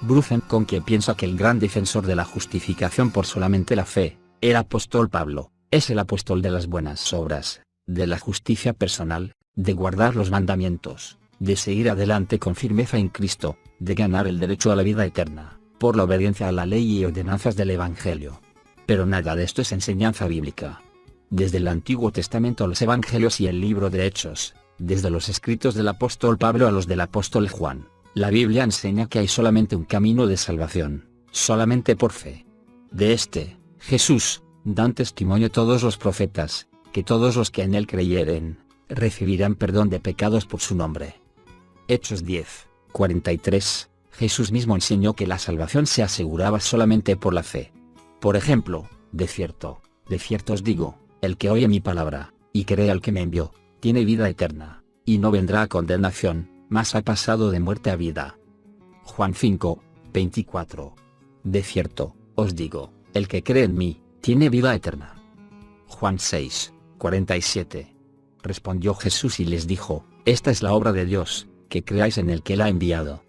Bruce Conque piensa que el gran defensor de la justificación por solamente la fe, el apóstol Pablo, es el apóstol de las buenas obras, de la justicia personal, de guardar los mandamientos, de seguir adelante con firmeza en Cristo, de ganar el derecho a la vida eterna, por la obediencia a la ley y ordenanzas del Evangelio. Pero nada de esto es enseñanza bíblica. Desde el Antiguo Testamento a los Evangelios y el libro de Hechos, desde los escritos del apóstol Pablo a los del apóstol Juan, la Biblia enseña que hay solamente un camino de salvación, solamente por fe. De este, Jesús, dan testimonio todos los profetas, que todos los que en él creyeren, recibirán perdón de pecados por su nombre. Hechos 10:43, Jesús mismo enseñó que la salvación se aseguraba solamente por la fe. Por ejemplo, de cierto os digo, el que oye mi palabra, y cree al que me envió, tiene vida eterna, y no vendrá a condenación, mas ha pasado de muerte a vida. Juan 5:24. De cierto, os digo, el que cree en mí, tiene vida eterna. Juan 6:47. Respondió Jesús y les dijo: esta es la obra de Dios, que creáis en el que él ha enviado.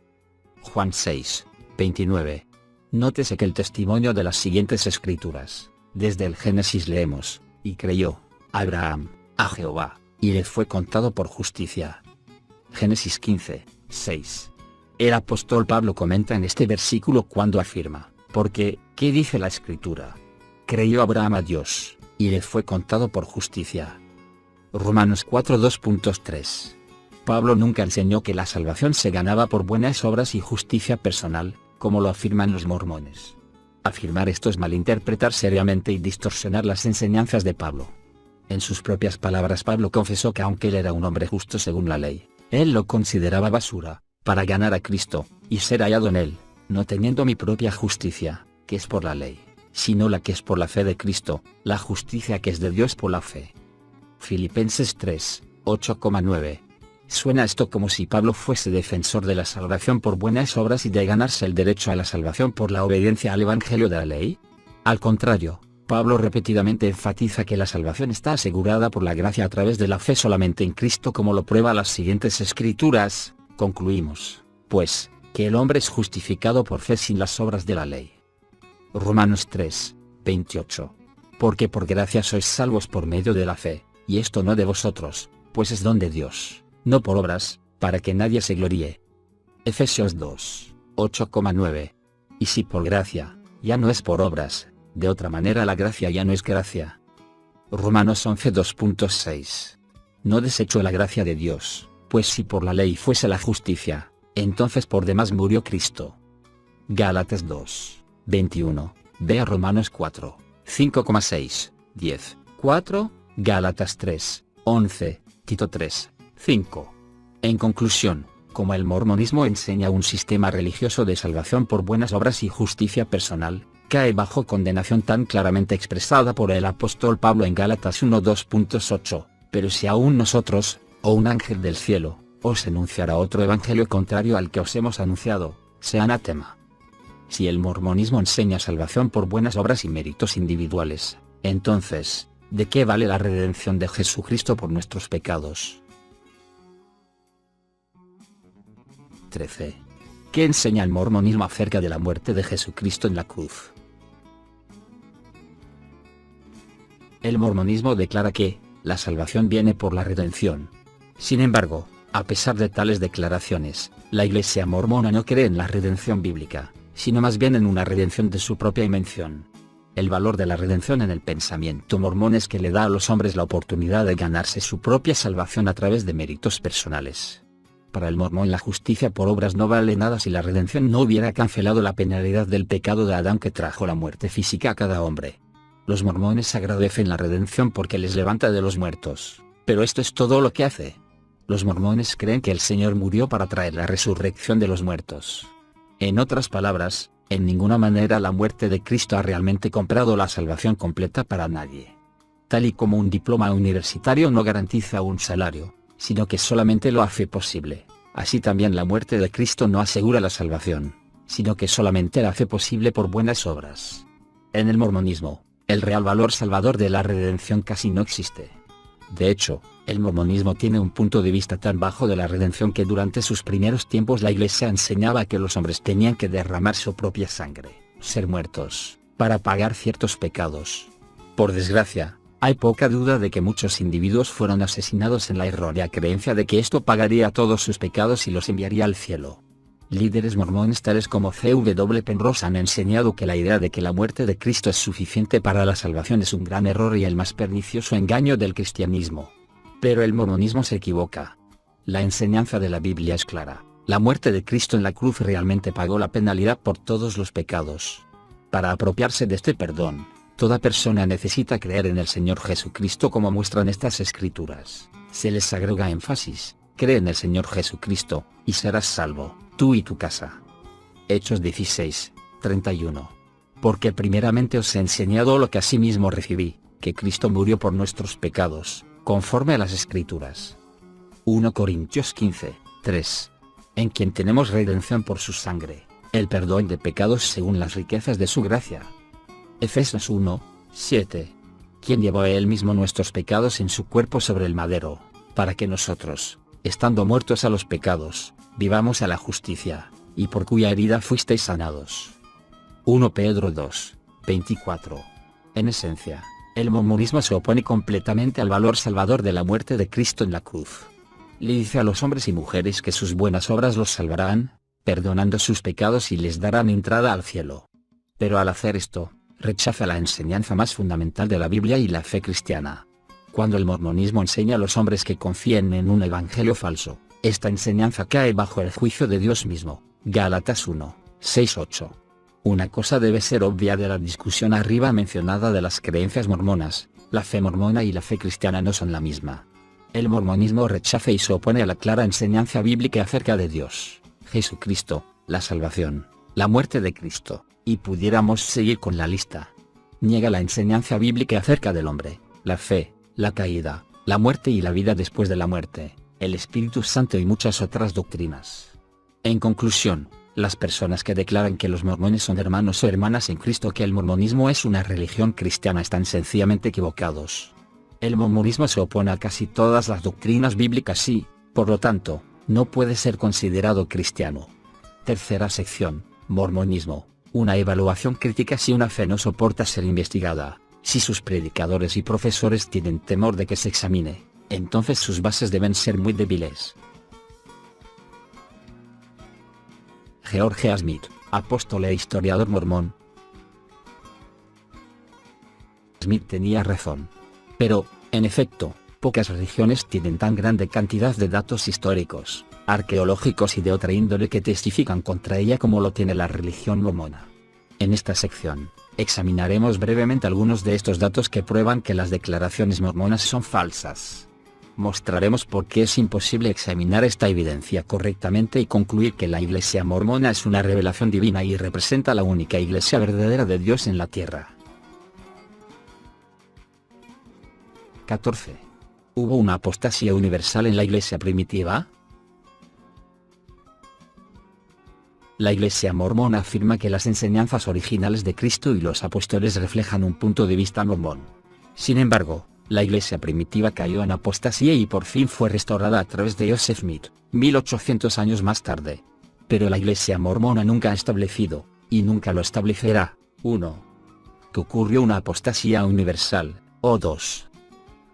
Juan 6:29. Nótese que el testimonio de las siguientes escrituras, Desde el Génesis leemos, y creyó Abraham a Jehová, y le fue contado por justicia. Génesis 15, 6. El apóstol Pablo comenta en este versículo cuando afirma, porque, ¿qué dice la Escritura? Creyó Abraham a Dios, y le fue contado por justicia. Romanos 4 2.3. Pablo nunca enseñó que la salvación se ganaba por buenas obras y justicia personal, como lo afirman los mormones. Afirmar esto es malinterpretar seriamente y distorsionar las enseñanzas de Pablo. En sus propias palabras Pablo confesó que aunque él era un hombre justo según la ley, él lo consideraba basura, para ganar a Cristo, y ser hallado en él, no teniendo mi propia justicia, que es por la ley, sino la que es por la fe de Cristo, la justicia que es de Dios por la fe. Filipenses 3, 8,9. Suena esto como si Pablo fuese defensor de la salvación por buenas obras y de ganarse el derecho a la salvación por la obediencia al Evangelio de la ley. Al contrario, Pablo repetidamente enfatiza que la salvación está asegurada por la gracia a través de la fe solamente en Cristo, como lo prueba las siguientes escrituras. Concluimos, pues, que el hombre es justificado por fe sin las obras de la ley. Romanos 3, 28. Porque por gracia sois salvos por medio de la fe, y esto no de vosotros, pues es don de Dios, no por obras, para que nadie se gloríe. Efesios 2, 8,9. Y si por gracia, ya no es por obras, de otra manera la gracia ya no es gracia. Romanos 11 2.6. No desechó la gracia de Dios, pues si por la ley fuese la justicia, entonces por demás murió Cristo. Gálatas 2, 21, ve a Romanos 4, 5,6, 10, 4, Gálatas 3, 11, Tito 3, 5. En conclusión, como el mormonismo enseña un sistema religioso de salvación por buenas obras y justicia personal, cae bajo condenación tan claramente expresada por el apóstol Pablo en Gálatas 1 2.8, pero si aún nosotros, o un ángel del cielo, os anunciara otro evangelio contrario al que os hemos anunciado, sea anatema. Si el mormonismo enseña salvación por buenas obras y méritos individuales, entonces, ¿de qué vale la redención de Jesucristo por nuestros pecados? 13. ¿Qué enseña el mormonismo acerca de la muerte de Jesucristo en la cruz? El mormonismo declara que, la salvación viene por la redención. Sin embargo, a pesar de tales declaraciones, la Iglesia mormona no cree en la redención bíblica, sino más bien en una redención de su propia invención. El valor de la redención en el pensamiento mormón es que le da a los hombres la oportunidad de ganarse su propia salvación a través de méritos personales. Para el mormón la justicia por obras no vale nada si la redención no hubiera cancelado la penalidad del pecado de Adán que trajo la muerte física a cada hombre. Los mormones agradecen la redención porque les levanta de los muertos, pero esto es todo lo que hace. Los mormones creen que el Señor murió para traer la resurrección de los muertos. En otras palabras, en ninguna manera la muerte de Cristo ha realmente comprado la salvación completa para nadie. Tal y como un diploma universitario no garantiza un salario, sino que solamente lo hace posible, así también la muerte de Cristo no asegura la salvación, sino que solamente la hace posible por buenas obras. En el mormonismo, el real valor salvador de la redención casi no existe. De hecho, el mormonismo tiene un punto de vista tan bajo de la redención que durante sus primeros tiempos la Iglesia enseñaba que los hombres tenían que derramar su propia sangre, ser muertos, para pagar ciertos pecados. Por desgracia, hay poca duda de que muchos individuos fueron asesinados en la errónea creencia de que esto pagaría todos sus pecados y los enviaría al cielo. Líderes mormones tales como C.W. Penrose han enseñado que la idea de que la muerte de Cristo es suficiente para la salvación es un gran error y el más pernicioso engaño del cristianismo. Pero el mormonismo se equivoca. La enseñanza de la Biblia es clara: la muerte de Cristo en la cruz realmente pagó la penalidad por todos los pecados. Para apropiarse de este perdón, toda persona necesita creer en el Señor Jesucristo como muestran estas escrituras. Se les agrega énfasis: cree en el Señor Jesucristo, y serás salvo, tú y tu casa. Hechos 16, 31. Porque primeramente os he enseñado lo que asimismo recibí, que Cristo murió por nuestros pecados, conforme a las Escrituras. 1 Corintios 15, 3. En quien tenemos redención por su sangre, el perdón de pecados según las riquezas de su gracia. Efesios 1, 7. Quien llevó a él mismo nuestros pecados en su cuerpo sobre el madero, para que nosotros, estando muertos a los pecados, vivamos a la justicia, y por cuya herida fuisteis sanados. 1 Pedro 2, 24. En esencia, el mormonismo se opone completamente al valor salvador de la muerte de Cristo en la cruz. Le dice a los hombres y mujeres que sus buenas obras los salvarán, perdonando sus pecados y les darán entrada al cielo. Pero al hacer esto, rechaza la enseñanza más fundamental de la Biblia y la fe cristiana. Cuando el mormonismo enseña a los hombres que confíen en un evangelio falso, esta enseñanza cae bajo el juicio de Dios mismo. Gálatas 1, 6-8. Una cosa debe ser obvia de la discusión arriba mencionada de las creencias mormonas: la fe mormona y la fe cristiana no son la misma. El mormonismo rechaza y se opone a la clara enseñanza bíblica acerca de Dios, Jesucristo, la salvación, la muerte de Cristo, y pudiéramos seguir con la lista. Niega la enseñanza bíblica acerca del hombre, la fe, la caída, la muerte y la vida después de la muerte, el Espíritu Santo y muchas otras doctrinas. En conclusión, las personas que declaran que los mormones son hermanos o hermanas en Cristo, que el mormonismo es una religión cristiana, están sencillamente equivocados. El mormonismo se opone a casi todas las doctrinas bíblicas y, por lo tanto, no puede ser considerado cristiano. Tercera sección: Mormonismo, una evaluación crítica. Si una fe no soporta ser investigada, si sus predicadores y profesores tienen temor de que se examine, entonces sus bases deben ser muy débiles. George Smith, apóstol e historiador mormón. Smith tenía razón. Pero, en efecto, pocas religiones tienen tan grande cantidad de datos históricos, arqueológicos y de otra índole que testifican contra ella como lo tiene la religión mormona. En esta sección, examinaremos brevemente algunos de estos datos que prueban que las declaraciones mormonas son falsas. Mostraremos por qué es imposible examinar esta evidencia correctamente y concluir que la Iglesia mormona es una revelación divina y representa la única Iglesia verdadera de Dios en la tierra. 14. ¿Hubo una apostasía universal en la Iglesia primitiva? La Iglesia mormona afirma que las enseñanzas originales de Cristo y los apóstoles reflejan un punto de vista mormón. Sin embargo, la Iglesia primitiva cayó en apostasía y por fin fue restaurada a través de Joseph Smith, 1800 años más tarde. Pero la Iglesia mormona nunca ha establecido, y nunca lo establecerá, 1. Que ocurrió una apostasía universal, o 2.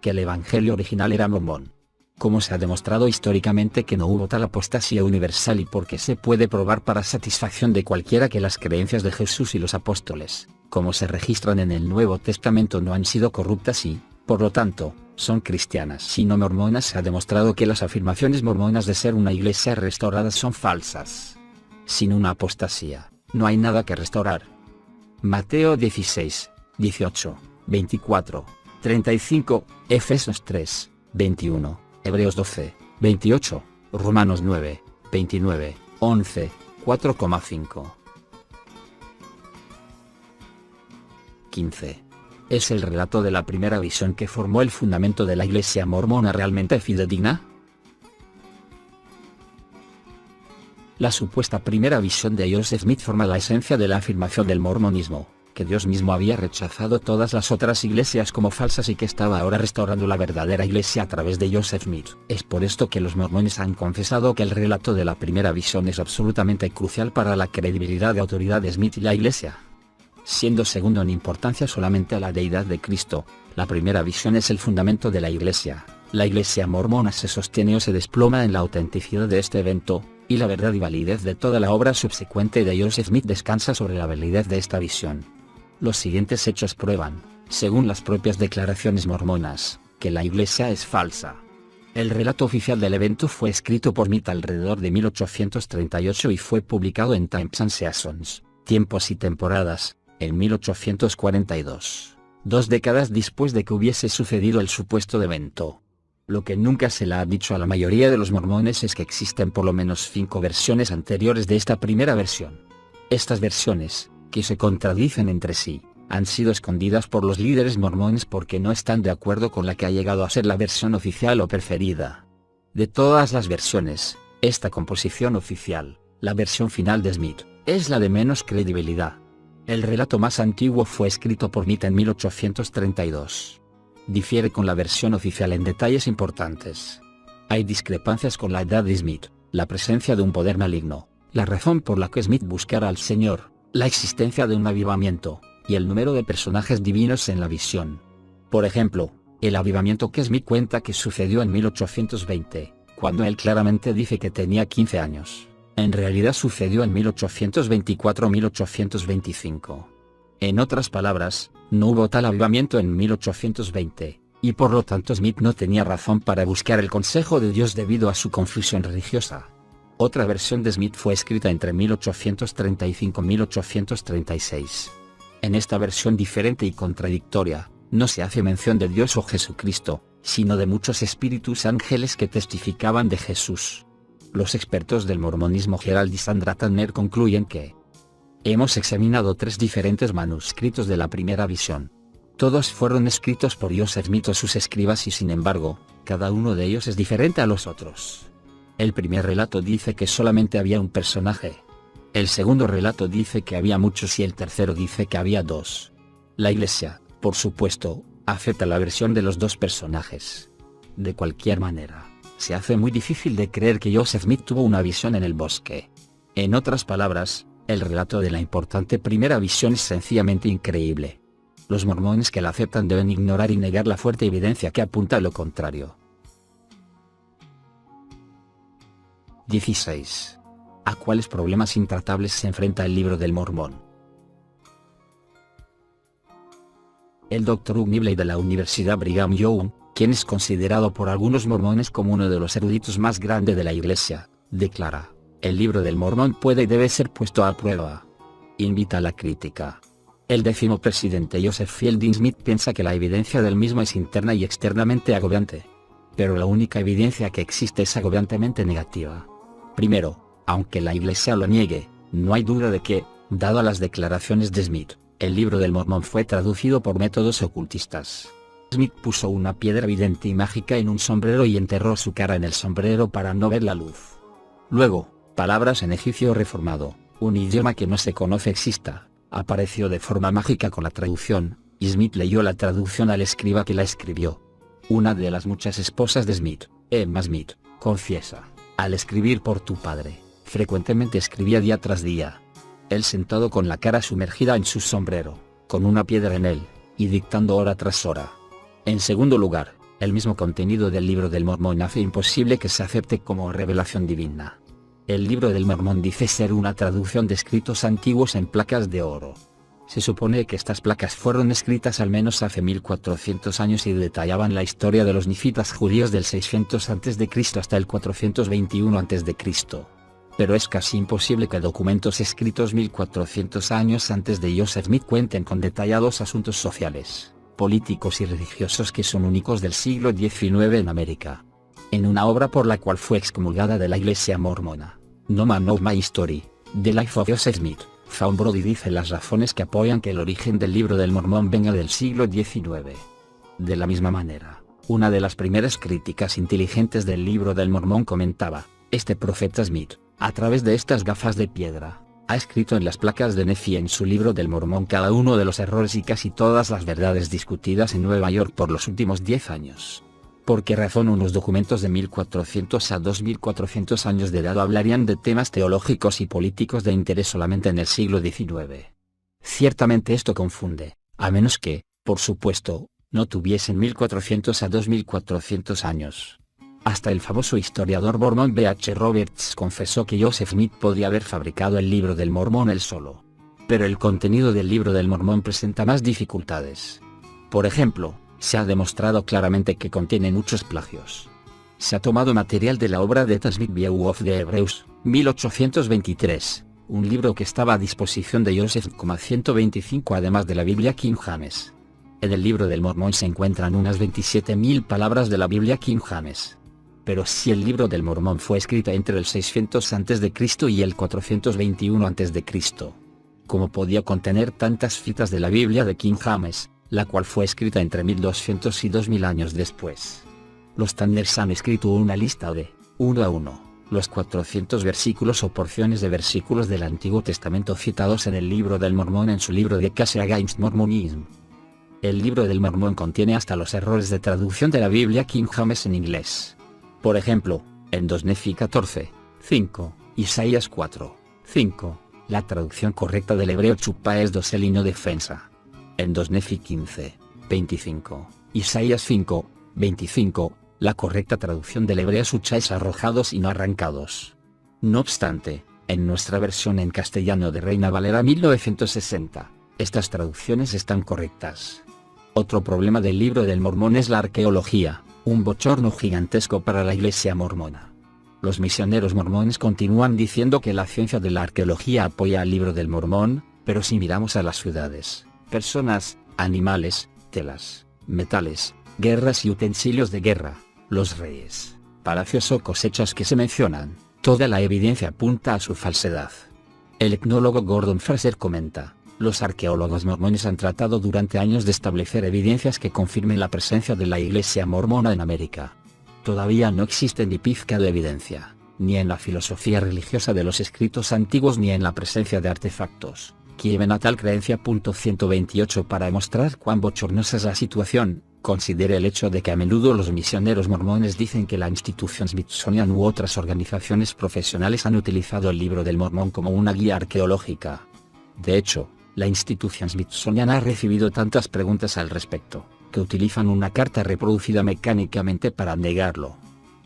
Que el Evangelio original era mormón. Como se ha demostrado históricamente que no hubo tal apostasía universal y porque se puede probar para satisfacción de cualquiera que las creencias de Jesús y los apóstoles, como se registran en el Nuevo Testamento, no han sido corruptas y, por lo tanto, son cristianas. Si no mormonas, se ha demostrado que las afirmaciones mormonas de ser una iglesia restaurada son falsas. Sin una apostasía, no hay nada que restaurar. Mateo 16, 18, 24, 35, Efesios 3, 21, Hebreos 12, 28, Romanos 9, 29, 11, 4,5. 15. ¿Es el relato de la primera visión que formó el fundamento de la Iglesia mormona realmente fidedigna? La supuesta primera visión de Joseph Smith forma la esencia de la afirmación del mormonismo, que Dios mismo había rechazado todas las otras iglesias como falsas y que estaba ahora restaurando la verdadera iglesia a través de Joseph Smith. Es por esto que los mormones han confesado que el relato de la primera visión es absolutamente crucial para la credibilidad y autoridad de Smith y la iglesia. Siendo segundo en importancia solamente a la deidad de Cristo, la primera visión es el fundamento de la iglesia. La iglesia mormona se sostiene o se desploma en la autenticidad de este evento, y la verdad y validez de toda la obra subsecuente de Joseph Smith descansa sobre la validez de esta visión. Los siguientes hechos prueban, según las propias declaraciones mormonas, que la iglesia es falsa. El relato oficial del evento fue escrito por Smith alrededor de 1838 y fue publicado en Times and Seasons, Tiempos y Temporadas, en 1842, 2 décadas después de que hubiese sucedido el supuesto evento. Lo que nunca se le ha dicho a la mayoría de los mormones es que existen por lo menos 5 versiones anteriores de esta primera versión. Estas versiones, que se contradicen entre sí, han sido escondidas por los líderes mormones porque no están de acuerdo con la que ha llegado a ser la versión oficial o preferida. De todas las versiones, esta composición oficial, la versión final de Smith, es la de menos credibilidad. El relato más antiguo fue escrito por Smith en 1832. Difiere con la versión oficial en detalles importantes. Hay discrepancias con la edad de Smith, la presencia de un poder maligno, la razón por la que Smith buscara al Señor, la existencia de un avivamiento, y el número de personajes divinos en la visión. Por ejemplo, el avivamiento que Smith cuenta que sucedió en 1820, cuando él claramente dice que tenía 15 años, en realidad sucedió en 1824-1825. En otras palabras, no hubo tal avivamiento en 1820, y por lo tanto Smith no tenía razón para buscar el consejo de Dios debido a su confusión religiosa. Otra versión de Smith fue escrita entre 1835 y 1836. En esta versión diferente y contradictoria, no se hace mención de Dios o Jesucristo, sino de muchos espíritus ángeles que testificaban de Jesús. Los expertos del mormonismo Gerald y Sandra Tanner concluyen que hemos examinado 3 diferentes manuscritos de la primera visión. Todos fueron escritos por Joseph Smith o sus escribas y sin embargo, cada uno de ellos es diferente a los otros. El primer relato dice que solamente había un personaje. El segundo relato dice que había muchos y el tercero dice que había 2. La Iglesia, por supuesto, acepta la versión de los 2 personajes. De cualquier manera, se hace muy difícil de creer que Joseph Smith tuvo una visión en el bosque. En otras palabras, el relato de la importante primera visión es sencillamente increíble. Los mormones que la aceptan deben ignorar y negar la fuerte evidencia que apunta a lo contrario. 16. ¿A cuáles problemas intratables se enfrenta el Libro del Mormón? El Dr. Hugh Nibley de la Universidad Brigham Young, quien es considerado por algunos mormones como uno de los eruditos más grandes de la Iglesia, declara: el Libro del Mormón puede y debe ser puesto a prueba. Invita a la crítica. El 10º presidente Joseph Fielding Smith piensa que la evidencia del mismo es interna y externamente agobiante. Pero la única evidencia que existe es agobiantemente negativa. Primero, aunque la Iglesia lo niegue, no hay duda de que, dado las declaraciones de Smith, el Libro del Mormón fue traducido por métodos ocultistas. Smith puso una piedra vidente y mágica en un sombrero y enterró su cara en el sombrero para no ver la luz. Luego, palabras en egipcio reformado, un idioma que no se conoce exista, apareció de forma mágica con la traducción, y Smith leyó la traducción al escriba que la escribió. Una de las muchas esposas de Smith, Emma Smith, confiesa: al escribir por tu padre, frecuentemente escribía día tras día. Él sentado con la cara sumergida en su sombrero, con una piedra en él, y dictando hora tras hora. En segundo lugar, el mismo contenido del Libro del Mormón hace imposible que se acepte como revelación divina. El Libro del Mormón dice ser una traducción de escritos antiguos en placas de oro. Se supone que estas placas fueron escritas al menos hace 1400 años y detallaban la historia de los nifitas judíos del 600 a.C. hasta el 421 a.C. Pero es casi imposible que documentos escritos 1400 años antes de Joseph Smith cuenten con detallados asuntos sociales, políticos y religiosos que son únicos del siglo XIX en América. En una obra por la cual fue excomulgada de la Iglesia mormona, No Man of My Story, The Life of Joseph Smith, Fawn Brody dice las razones que apoyan que el origen del Libro del Mormón venga del siglo XIX. De la misma manera, una de las primeras críticas inteligentes del Libro del Mormón comentaba: este profeta Smith, a través de estas gafas de piedra, ha escrito en las placas de Nefi en su Libro del Mormón cada uno de los errores y casi todas las verdades discutidas en Nueva York por los últimos 10 años. ¿Por qué razón unos documentos de 1400 a 2400 años de edad hablarían de temas teológicos y políticos de interés solamente en el siglo XIX? Ciertamente esto confunde, a menos que, por supuesto, no tuviesen 1400 a 2400 años. Hasta el famoso historiador mormón B. H. Roberts confesó que Joseph Smith podría haber fabricado el Libro del Mormón él solo. Pero el contenido del Libro del Mormón presenta más dificultades. Por ejemplo, se ha demostrado claramente que contiene muchos plagios. Se ha tomado material de la obra de The Smith View of the Hebrews, 1823, un libro que estaba a disposición de Joseph, 125 además de la Biblia King James. En el Libro del Mormón se encuentran unas 27.000 palabras de la Biblia King James. Pero si el Libro del Mormón fue escrito entre el 600 a.C. y el 421 a.C., ¿cómo podía contener tantas citas de la Biblia de King James, la cual fue escrita entre 1200 y 2000 años después? Los Tanners han escrito una lista de, 1 a 1, los 400 versículos o porciones de versículos del Antiguo Testamento citados en el Libro del Mormón en su libro de Case Against Mormonism. El Libro del Mormón contiene hasta los errores de traducción de la Biblia King James en inglés. Por ejemplo, en 2 Nefi 14, 5, Isaías 4, 5, la traducción correcta del hebreo chuppah es dosel y no defensa. En 2 Nefi 15, 25, Isaías 5, 25, la correcta traducción del hebreo sucha es arrojados y no arrancados. No obstante, en nuestra versión en castellano de Reina Valera 1960, estas traducciones están correctas. Otro problema del Libro del Mormón es la arqueología, un bochorno gigantesco para la Iglesia mormona. Los misioneros mormones continúan diciendo que la ciencia de la arqueología apoya al Libro del Mormón, pero si miramos a las ciudades, personas, animales, telas, metales, guerras y utensilios de guerra, los reyes, palacios o cosechas que se mencionan, toda la evidencia apunta a su falsedad. El etnólogo Gordon Fraser comenta: los arqueólogos mormones han tratado durante años de establecer evidencias que confirmen la presencia de la Iglesia mormona en América. Todavía no existe ni pizca de evidencia, ni en la filosofía religiosa de los escritos antiguos ni en la presencia de artefactos, que lleven a tal creencia. 128 Para demostrar cuán bochornosa es la situación, considere el hecho de que a menudo los misioneros mormones dicen que la institución Smithsonian u otras organizaciones profesionales han utilizado el Libro del Mormón como una guía arqueológica. De hecho, la institución Smithsonian ha recibido tantas preguntas al respecto, que utilizan una carta reproducida mecánicamente para negarlo.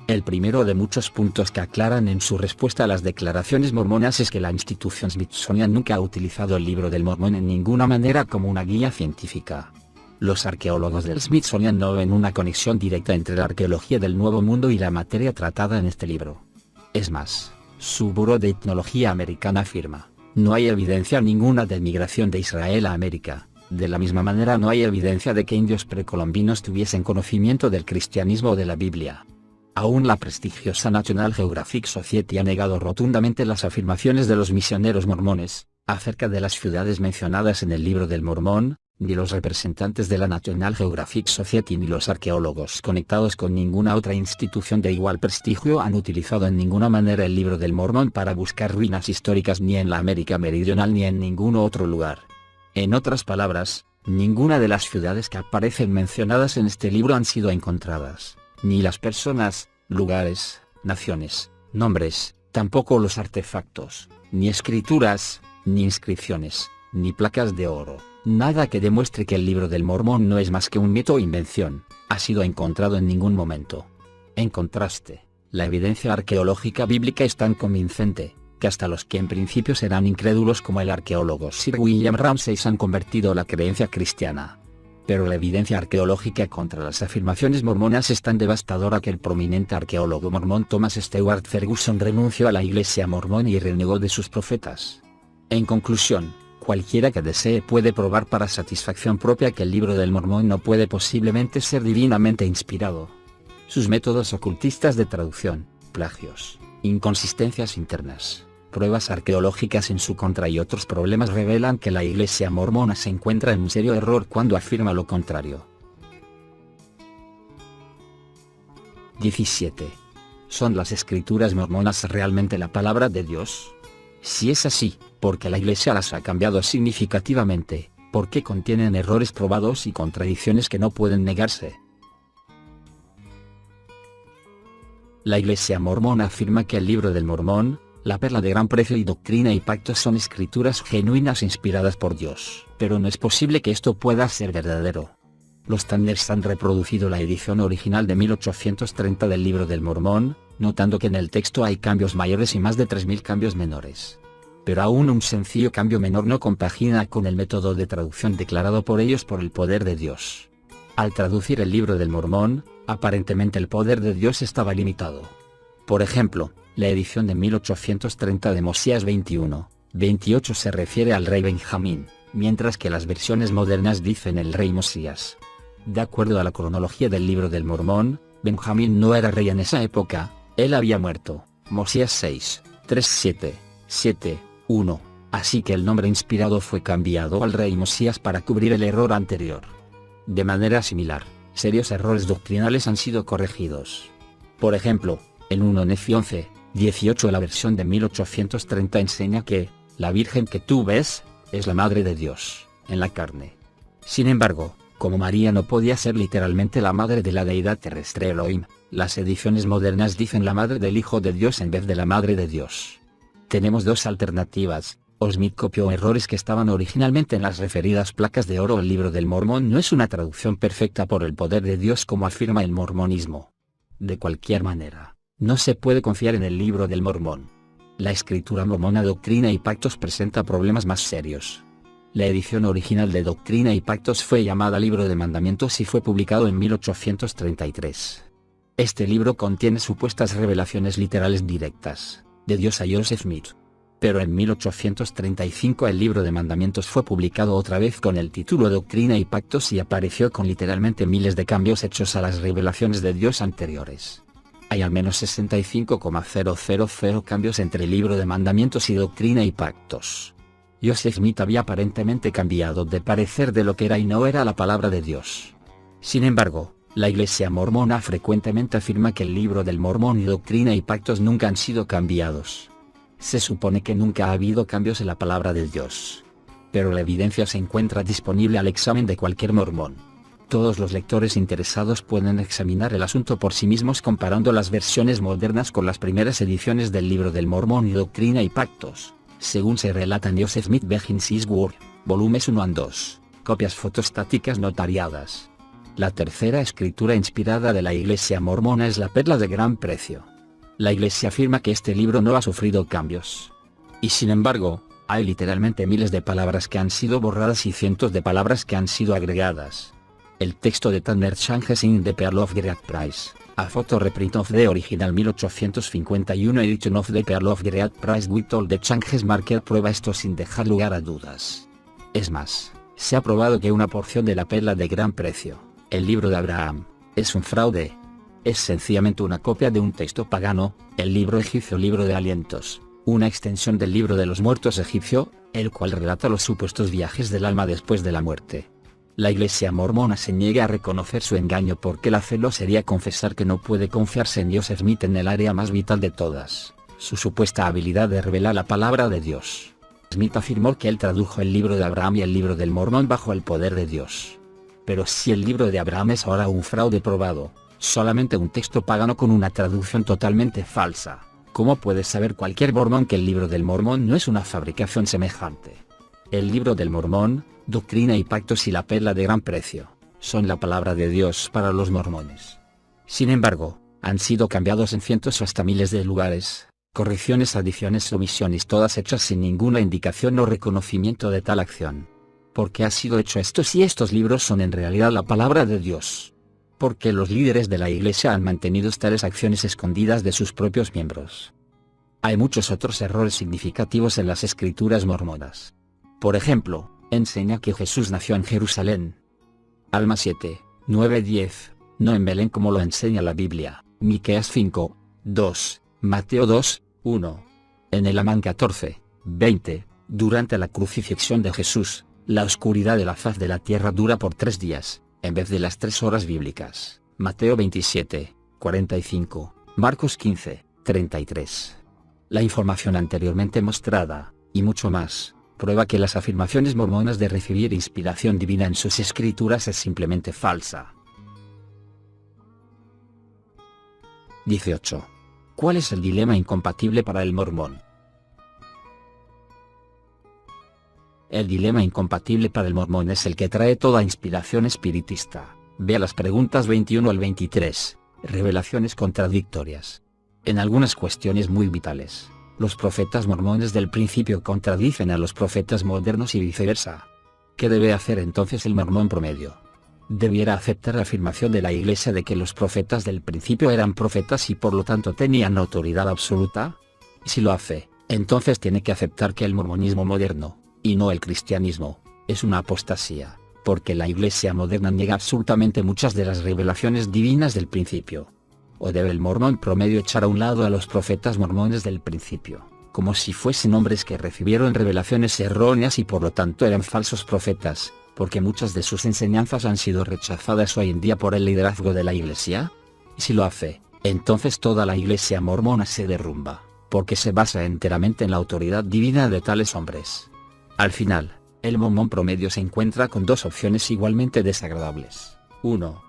El primero de muchos puntos que aclaran en su respuesta a las declaraciones mormonas es que la institución Smithsonian nunca ha utilizado el Libro del Mormón en ninguna manera como una guía científica. Los arqueólogos del Smithsonian no ven una conexión directa entre la arqueología del Nuevo Mundo y la materia tratada en este libro. Es más, su Buró de Etnología Americana afirma: no hay evidencia ninguna de migración de Israel a América. De la misma manera no hay evidencia de que indios precolombinos tuviesen conocimiento del cristianismo o de la Biblia. Aún la prestigiosa National Geographic Society ha negado rotundamente las afirmaciones de los misioneros mormones acerca de las ciudades mencionadas en el Libro del Mormón. Ni los representantes de la National Geographic Society ni los arqueólogos conectados con ninguna otra institución de igual prestigio han utilizado en ninguna manera el Libro del Mormón para buscar ruinas históricas ni en la América Meridional ni en ningún otro lugar. En otras palabras, ninguna de las ciudades que aparecen mencionadas en este libro han sido encontradas, ni las personas, lugares, naciones, nombres, tampoco los artefactos, ni escrituras, ni inscripciones, ni placas de oro. Nada que demuestre que el Libro del Mormón no es más que un mito o invención, ha sido encontrado en ningún momento. En contraste, la evidencia arqueológica bíblica es tan convincente, que hasta los que en principio serán incrédulos como el arqueólogo Sir William Ramsay han convertido la creencia cristiana. Pero la evidencia arqueológica contra las afirmaciones mormonas es tan devastadora que el prominente arqueólogo mormón Thomas Stewart Ferguson renunció a la Iglesia mormona y renegó de sus profetas. En conclusión, cualquiera que desee puede probar para satisfacción propia que el Libro del Mormón no puede posiblemente ser divinamente inspirado. Sus métodos ocultistas de traducción, plagios, inconsistencias internas, pruebas arqueológicas en su contra y otros problemas revelan que la Iglesia mormona se encuentra en un serio error cuando afirma lo contrario. 17. ¿Son las escrituras mormonas realmente la palabra de Dios? Si es así, ¿por qué la Iglesia las ha cambiado significativamente? ¿Por qué contienen errores probados y contradicciones que no pueden negarse? La Iglesia mormona afirma que el Libro del Mormón, la perla de gran precio y doctrina y pactos son escrituras genuinas inspiradas por Dios, pero no es posible que esto pueda ser verdadero. Los Standards han reproducido la edición original de 1830 del Libro del Mormón, notando que en el texto hay cambios mayores y más de 3000 cambios menores. Pero aún un sencillo cambio menor no compagina con el método de traducción declarado por ellos por el poder de Dios. Al traducir el Libro del Mormón, aparentemente el poder de Dios estaba limitado. Por ejemplo, la edición de 1830 de Mosías 21, 28 se refiere al rey Benjamín, mientras que las versiones modernas dicen el rey Mosías. De acuerdo a la cronología del Libro del Mormón, Benjamín no era rey en esa época, él había muerto. Mosías 6, 3, 7, 1, así que el nombre inspirado fue cambiado al rey Mosías para cubrir el error anterior. De manera similar, serios errores doctrinales han sido corregidos. Por ejemplo, en 1 Nefi 11, 18 la versión de 1830 enseña que, la Virgen que tú ves, es la Madre de Dios, en la carne. Sin embargo, como María no podía ser literalmente la madre de la deidad terrestre Elohim, las ediciones modernas dicen la Madre del Hijo de Dios en vez de la Madre de Dios. Tenemos dos alternativas, Smith copió errores que estaban originalmente en las referidas placas de oro. El Libro del Mormón no es una traducción perfecta por el poder de Dios como afirma el mormonismo. De cualquier manera, no se puede confiar en el Libro del Mormón. La escritura mormona Doctrina y Pactos presenta problemas más serios. La edición original de Doctrina y Pactos fue llamada Libro de Mandamientos y fue publicado en 1833. Este libro contiene supuestas revelaciones literales directas de Dios a Joseph Smith. Pero en 1835 el Libro de Mandamientos fue publicado otra vez con el título Doctrina y Pactos y apareció con literalmente miles de cambios hechos a las revelaciones de Dios anteriores. Hay al menos 65,000 cambios entre el Libro de Mandamientos y Doctrina y Pactos. Joseph Smith había aparentemente cambiado de parecer de lo que era y no era la palabra de Dios. Sin embargo, la Iglesia mormona frecuentemente afirma que el Libro del Mormón y Doctrina y Pactos nunca han sido cambiados. Se supone que nunca ha habido cambios en la palabra de Dios. Pero la evidencia se encuentra disponible al examen de cualquier mormón. Todos los lectores interesados pueden examinar el asunto por sí mismos comparando las versiones modernas con las primeras ediciones del Libro del Mormón y Doctrina y Pactos, según se relata en Joseph Smith Begins His Word, volúmenes 1 y 2, copias fotostáticas notariadas. La tercera escritura inspirada de la Iglesia mormona es la Perla de Gran Precio. La Iglesia afirma que este libro no ha sufrido cambios. Y sin embargo, hay literalmente miles de palabras que han sido borradas y cientos de palabras que han sido agregadas. El texto de Tanner Changes in the Pearl of Great Price, a photo reprint of the original 1851 edition of the Pearl of Great Price with all the changes marked prueba esto sin dejar lugar a dudas. Es más, se ha probado que una porción de la Perla de Gran Precio, el libro de Abraham, es un fraude. Es sencillamente una copia de un texto pagano, el libro egipcio Libro de Alientos, una extensión del libro de los muertos egipcio, el cual relata los supuestos viajes del alma después de la muerte. La Iglesia mormona se niega a reconocer su engaño porque el hacerlo sería confesar que no puede confiarse en Joseph Smith en el área más vital de todas, su supuesta habilidad de revelar la palabra de Dios. Smith afirmó que él tradujo el libro de Abraham y el libro del Mormón bajo el poder de Dios. Pero si el libro de Abraham es ahora un fraude probado, solamente un texto pagano con una traducción totalmente falsa, ¿cómo puede saber cualquier mormón que el Libro del Mormón no es una fabricación semejante? El Libro del Mormón, Doctrina y Pactos y la Perla de Gran Precio, son la palabra de Dios para los mormones. Sin embargo, han sido cambiados en cientos o hasta miles de lugares, correcciones, adiciones o omisiones todas hechas sin ninguna indicación o reconocimiento de tal acción. ¿Por qué ha sido hecho esto si estos libros son en realidad la palabra de Dios? Porque los líderes de la Iglesia han mantenido tales acciones escondidas de sus propios miembros. Hay muchos otros errores significativos en las escrituras mormonas. Por ejemplo, enseña que Jesús nació en Jerusalén. Alma 7, 9, 10, no en Belén como lo enseña la Biblia, Miqueas 5, 2, Mateo 2, 1. En el Amán 14, 20, durante la crucifixión de Jesús, la oscuridad de la faz de la tierra dura por 3 días. En vez de las 3 horas bíblicas, Mateo 27, 45, Marcos 15, 33. La información anteriormente mostrada, y mucho más, prueba que las afirmaciones mormonas de recibir inspiración divina en sus escrituras es simplemente falsa. 18. ¿Cuál es el dilema incompatible para el mormón? El dilema incompatible para el mormón es el que trae toda inspiración espiritista. Vea las preguntas 21 al 23, revelaciones contradictorias. En algunas cuestiones muy vitales, los profetas mormones del principio contradicen a los profetas modernos y viceversa. ¿Qué debe hacer entonces el mormón promedio? ¿Debiera aceptar la afirmación de la Iglesia de que los profetas del principio eran profetas y por lo tanto tenían autoridad absoluta? Y si lo hace, entonces tiene que aceptar que el mormonismo moderno, y no el cristianismo, es una apostasía, porque la Iglesia moderna niega absolutamente muchas de las revelaciones divinas del principio. ¿O debe el mormón promedio echar a un lado a los profetas mormones del principio, como si fuesen hombres que recibieron revelaciones erróneas y por lo tanto eran falsos profetas, porque muchas de sus enseñanzas han sido rechazadas hoy en día por el liderazgo de la Iglesia? Y si lo hace, entonces toda la Iglesia mormona se derrumba, porque se basa enteramente en la autoridad divina de tales hombres. Al final, el mormón promedio se encuentra con 2 opciones igualmente desagradables. 1.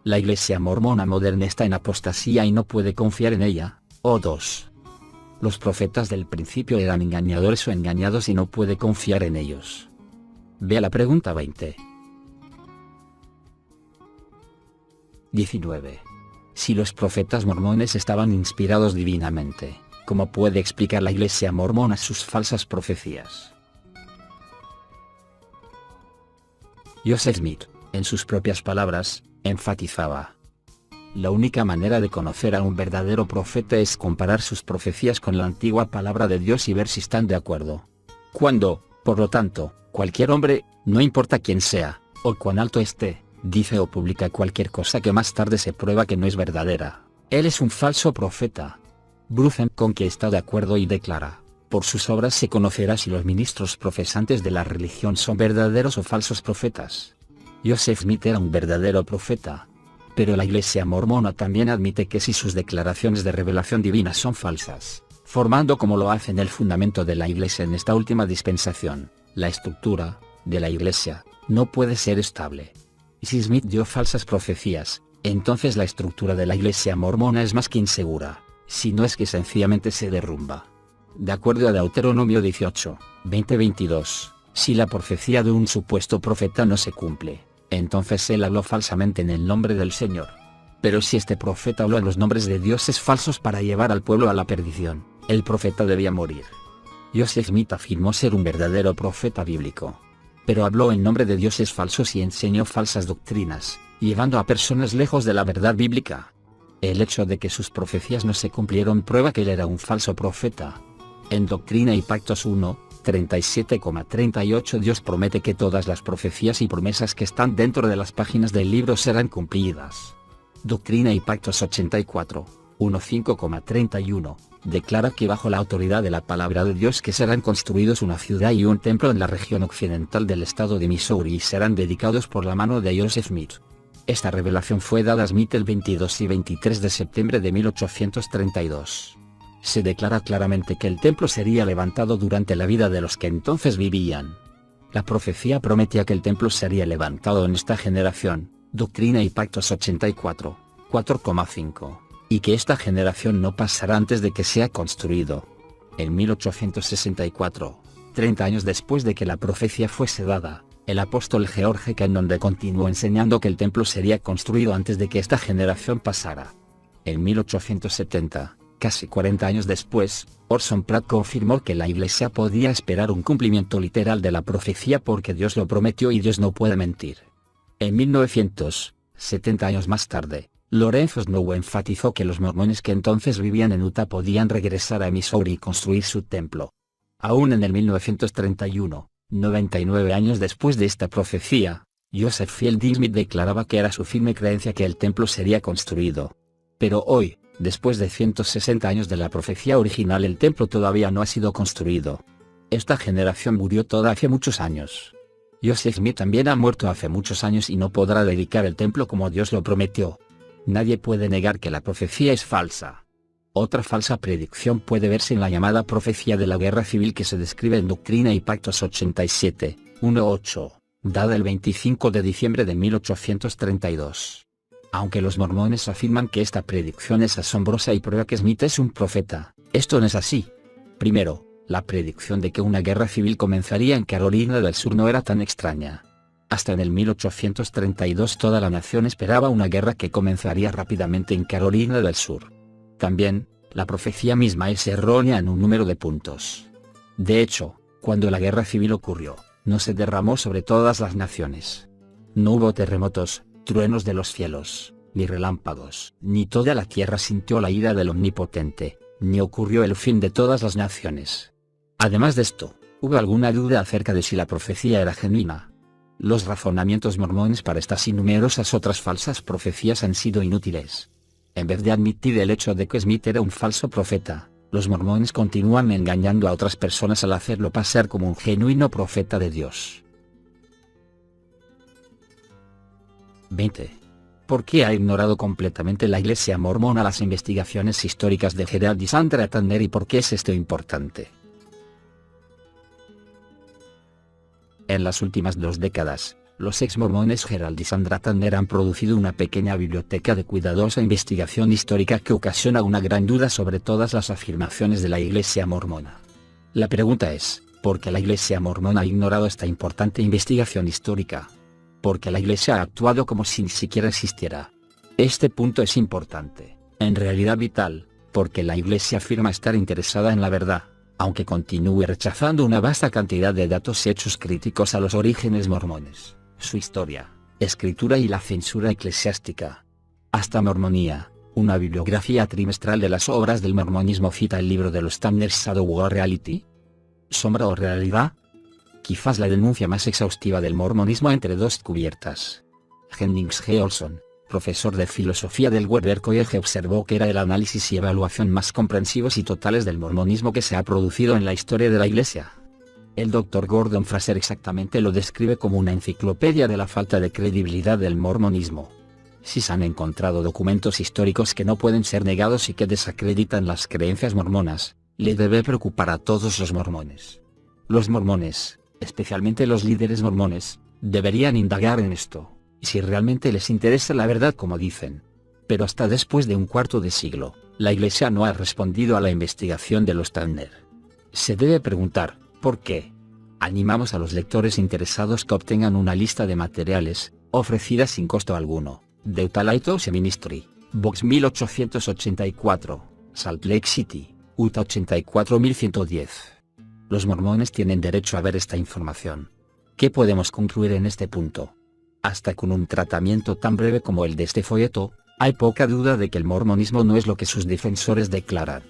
La Iglesia mormona moderna está en apostasía y no puede confiar en ella, o 2. Los profetas del principio eran engañadores o engañados y no puede confiar en ellos. Vea la pregunta 20. 19. Si los profetas mormones estaban inspirados divinamente, ¿cómo puede explicar la Iglesia mormona sus falsas profecías? Joseph Smith, en sus propias palabras, enfatizaba: la única manera de conocer a un verdadero profeta es comparar sus profecías con la antigua palabra de Dios y ver si están de acuerdo. Cuando, por lo tanto, cualquier hombre, no importa quién sea, o cuán alto esté, dice o publica cualquier cosa que más tarde se prueba que no es verdadera, él es un falso profeta. Bruce con que está de acuerdo y declara: por sus obras se conocerá si los ministros profesantes de la religión son verdaderos o falsos profetas. Joseph Smith era un verdadero profeta. Pero la Iglesia mormona también admite que si sus declaraciones de revelación divina son falsas, formando como lo hacen el fundamento de la Iglesia en esta última dispensación, la estructura de la Iglesia no puede ser estable. Y si Smith dio falsas profecías, entonces la estructura de la Iglesia mormona es más que insegura, si no es que sencillamente se derrumba. De acuerdo a Deuteronomio 18, 20-22, si la profecía de un supuesto profeta no se cumple, entonces él habló falsamente en el nombre del Señor. Pero si este profeta habló en los nombres de dioses falsos para llevar al pueblo a la perdición, el profeta debía morir. Joseph Smith afirmó ser un verdadero profeta bíblico. Pero habló en nombre de dioses falsos y enseñó falsas doctrinas, llevando a personas lejos de la verdad bíblica. El hecho de que sus profecías no se cumplieron prueba que él era un falso profeta. En Doctrina y Pactos 1, 37,38 Dios promete que todas las profecías y promesas que están dentro de las páginas del libro serán cumplidas. Doctrina y Pactos 84, 1:5,31, declara que bajo la autoridad de la palabra de Dios que serán construidos una ciudad y un templo en la región occidental del estado de Missouri y serán dedicados por la mano de Joseph Smith. Esta revelación fue dada a Smith el 22 y 23 de septiembre de 1832. Se declara claramente que el templo sería levantado durante la vida de los que entonces vivían. La profecía prometía que el templo sería levantado en esta generación, Doctrina y Pactos 84, 4,5, y que esta generación no pasará antes de que sea construido. En 1864, 30 años después de que la profecía fuese dada, el apóstol George Kenyon continuó enseñando que el templo sería construido antes de que esta generación pasara. En 1870, casi 40 años después, Orson Pratt confirmó que la Iglesia podía esperar un cumplimiento literal de la profecía porque Dios lo prometió y Dios no puede mentir. En 1900, 70 años más tarde, Lorenzo Snow enfatizó que los mormones que entonces vivían en Utah podían regresar a Missouri y construir su templo. Aún en el 1931, 99 años después de esta profecía, Joseph Fielding Smith declaraba que era su firme creencia que el templo sería construido. Pero hoy, después de 160 años de la profecía original, el templo todavía no ha sido construido. Esta generación murió toda hace muchos años. Joseph Smith también ha muerto hace muchos años y no podrá dedicar el templo como Dios lo prometió. Nadie puede negar que la profecía es falsa. Otra falsa predicción puede verse en la llamada profecía de la guerra civil que se describe en Doctrina y Pactos 87, 1:8, dada el 25 de diciembre de 1832. Aunque los mormones afirman que esta predicción es asombrosa y prueba que Smith es un profeta, esto no es así. Primero, la predicción de que una guerra civil comenzaría en Carolina del Sur no era tan extraña. Hasta en el 1832 toda la nación esperaba una guerra que comenzaría rápidamente en Carolina del Sur. También, la profecía misma es errónea en un número de puntos. De hecho, cuando la guerra civil ocurrió, no se derramó sobre todas las naciones. No hubo terremotos, truenos de los cielos, ni relámpagos, ni toda la tierra sintió la ira del Omnipotente, ni ocurrió el fin de todas las naciones. Además de esto, hubo alguna duda acerca de si la profecía era genuina. Los razonamientos mormones para estas y numerosas otras falsas profecías han sido inútiles. En vez de admitir el hecho de que Smith era un falso profeta, los mormones continúan engañando a otras personas al hacerlo pasar como un genuino profeta de Dios. 20. ¿Por qué ha ignorado completamente la Iglesia mormona las investigaciones históricas de Gerald y Sandra Tanner y por qué es esto importante? En las últimas 2 décadas, Los ex mormones Gerald y Sandra Tanner han producido una pequeña biblioteca de cuidadosa investigación histórica que ocasiona una gran duda sobre todas las afirmaciones de la Iglesia mormona. La pregunta es, ¿por qué la Iglesia mormona ha ignorado esta importante investigación histórica? ¿Por qué la Iglesia ha actuado como si ni siquiera existiera? Este punto es importante, en realidad vital, porque la Iglesia afirma estar interesada en la verdad, aunque continúe rechazando una vasta cantidad de datos y hechos críticos a los orígenes mormones, su historia, escritura y la censura eclesiástica. Hasta Mormonía, una bibliografía trimestral de las obras del mormonismo, cita el libro de los Tanners Shadow o Reality. ¿Sombra o realidad? Quizás la denuncia más exhaustiva del mormonismo entre dos cubiertas. Jennings G. Olson, profesor de filosofía del Webber College, observó que era el análisis y evaluación más comprensivos y totales del mormonismo que se ha producido en la historia de la Iglesia. El Dr. Gordon Fraser exactamente lo describe como una enciclopedia de la falta de credibilidad del mormonismo. Si se han encontrado documentos históricos que no pueden ser negados y que desacreditan las creencias mormonas, le debe preocupar a todos los mormones. Los mormones, especialmente los líderes mormones, deberían indagar en esto, si realmente les interesa la verdad como dicen. Pero hasta después de un cuarto de siglo, la Iglesia no ha respondido a la investigación de los Tanner. Se debe preguntar, ¿por qué? Animamos a los lectores interesados que obtengan una lista de materiales, ofrecida sin costo alguno, de Utah Lighthouse Ministry, Box 1884, Salt Lake City, Utah 84110. Los mormones tienen derecho a ver esta información. ¿Qué podemos concluir en este punto? Hasta con un tratamiento tan breve como el de este folleto, hay poca duda de que el mormonismo no es lo que sus defensores declaran.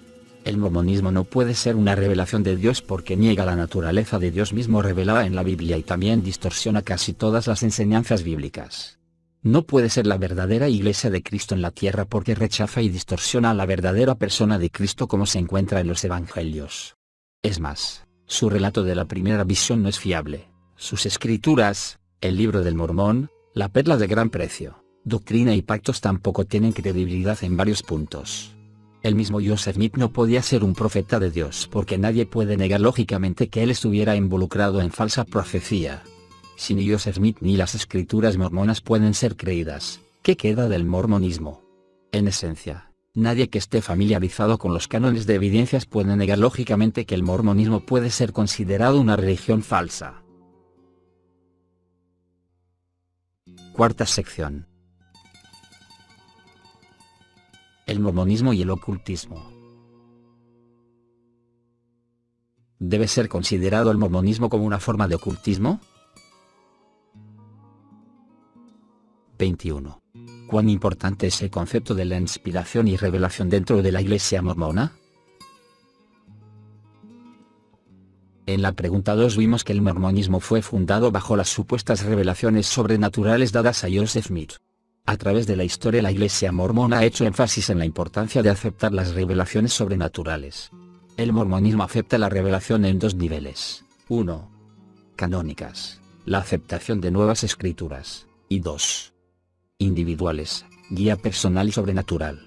El mormonismo no puede ser una revelación de Dios porque niega la naturaleza de Dios mismo revelada en la Biblia y también distorsiona casi todas las enseñanzas bíblicas. No puede ser la verdadera Iglesia de Cristo en la tierra porque rechaza y distorsiona a la verdadera persona de Cristo como se encuentra en los Evangelios. Es más, su relato de la primera visión no es fiable. Sus escrituras, el Libro del Mormón, la perla de gran precio, Doctrina y Pactos tampoco tienen credibilidad en varios puntos. El mismo Joseph Smith no podía ser un profeta de Dios porque nadie puede negar lógicamente que él estuviera involucrado en falsa profecía. Si ni Joseph Smith ni las escrituras mormonas pueden ser creídas, ¿qué queda del mormonismo? En esencia, nadie que esté familiarizado con los cánones de evidencias puede negar lógicamente que el mormonismo puede ser considerado una religión falsa. Cuarta sección. El mormonismo y el ocultismo. ¿Debe ser considerado el mormonismo como una forma de ocultismo? 21. ¿Cuán importante es el concepto de la inspiración y revelación dentro de la Iglesia mormona? En la pregunta 2 vimos que el mormonismo fue fundado bajo las supuestas revelaciones sobrenaturales dadas a Joseph Smith. A través de la historia la Iglesia mormona ha hecho énfasis en la importancia de aceptar las revelaciones sobrenaturales. El mormonismo acepta la revelación en dos niveles. 1. Canónicas, la aceptación de nuevas escrituras, y 2. Individuales, guía personal y sobrenatural.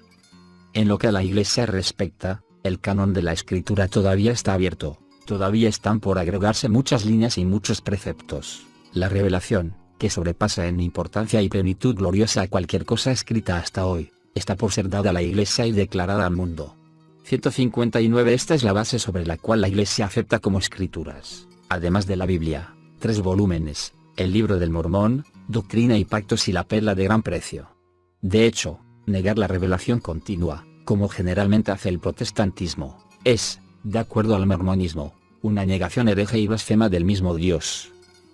En lo que a la Iglesia respecta, el canon de la Escritura todavía está abierto, todavía están por agregarse muchas líneas y muchos preceptos. La revelación, que sobrepasa en importancia y plenitud gloriosa a cualquier cosa escrita hasta hoy, está por ser dada a la Iglesia y declarada al mundo. 159. Esta es la base sobre la cual la Iglesia acepta como escrituras, además de la Biblia, 3 volúmenes, el Libro del Mormón, Doctrina y Pactos y la perla de gran precio. De hecho, negar la revelación continua, como generalmente hace el protestantismo, es, de acuerdo al mormonismo, una negación hereje y blasfema del mismo Dios.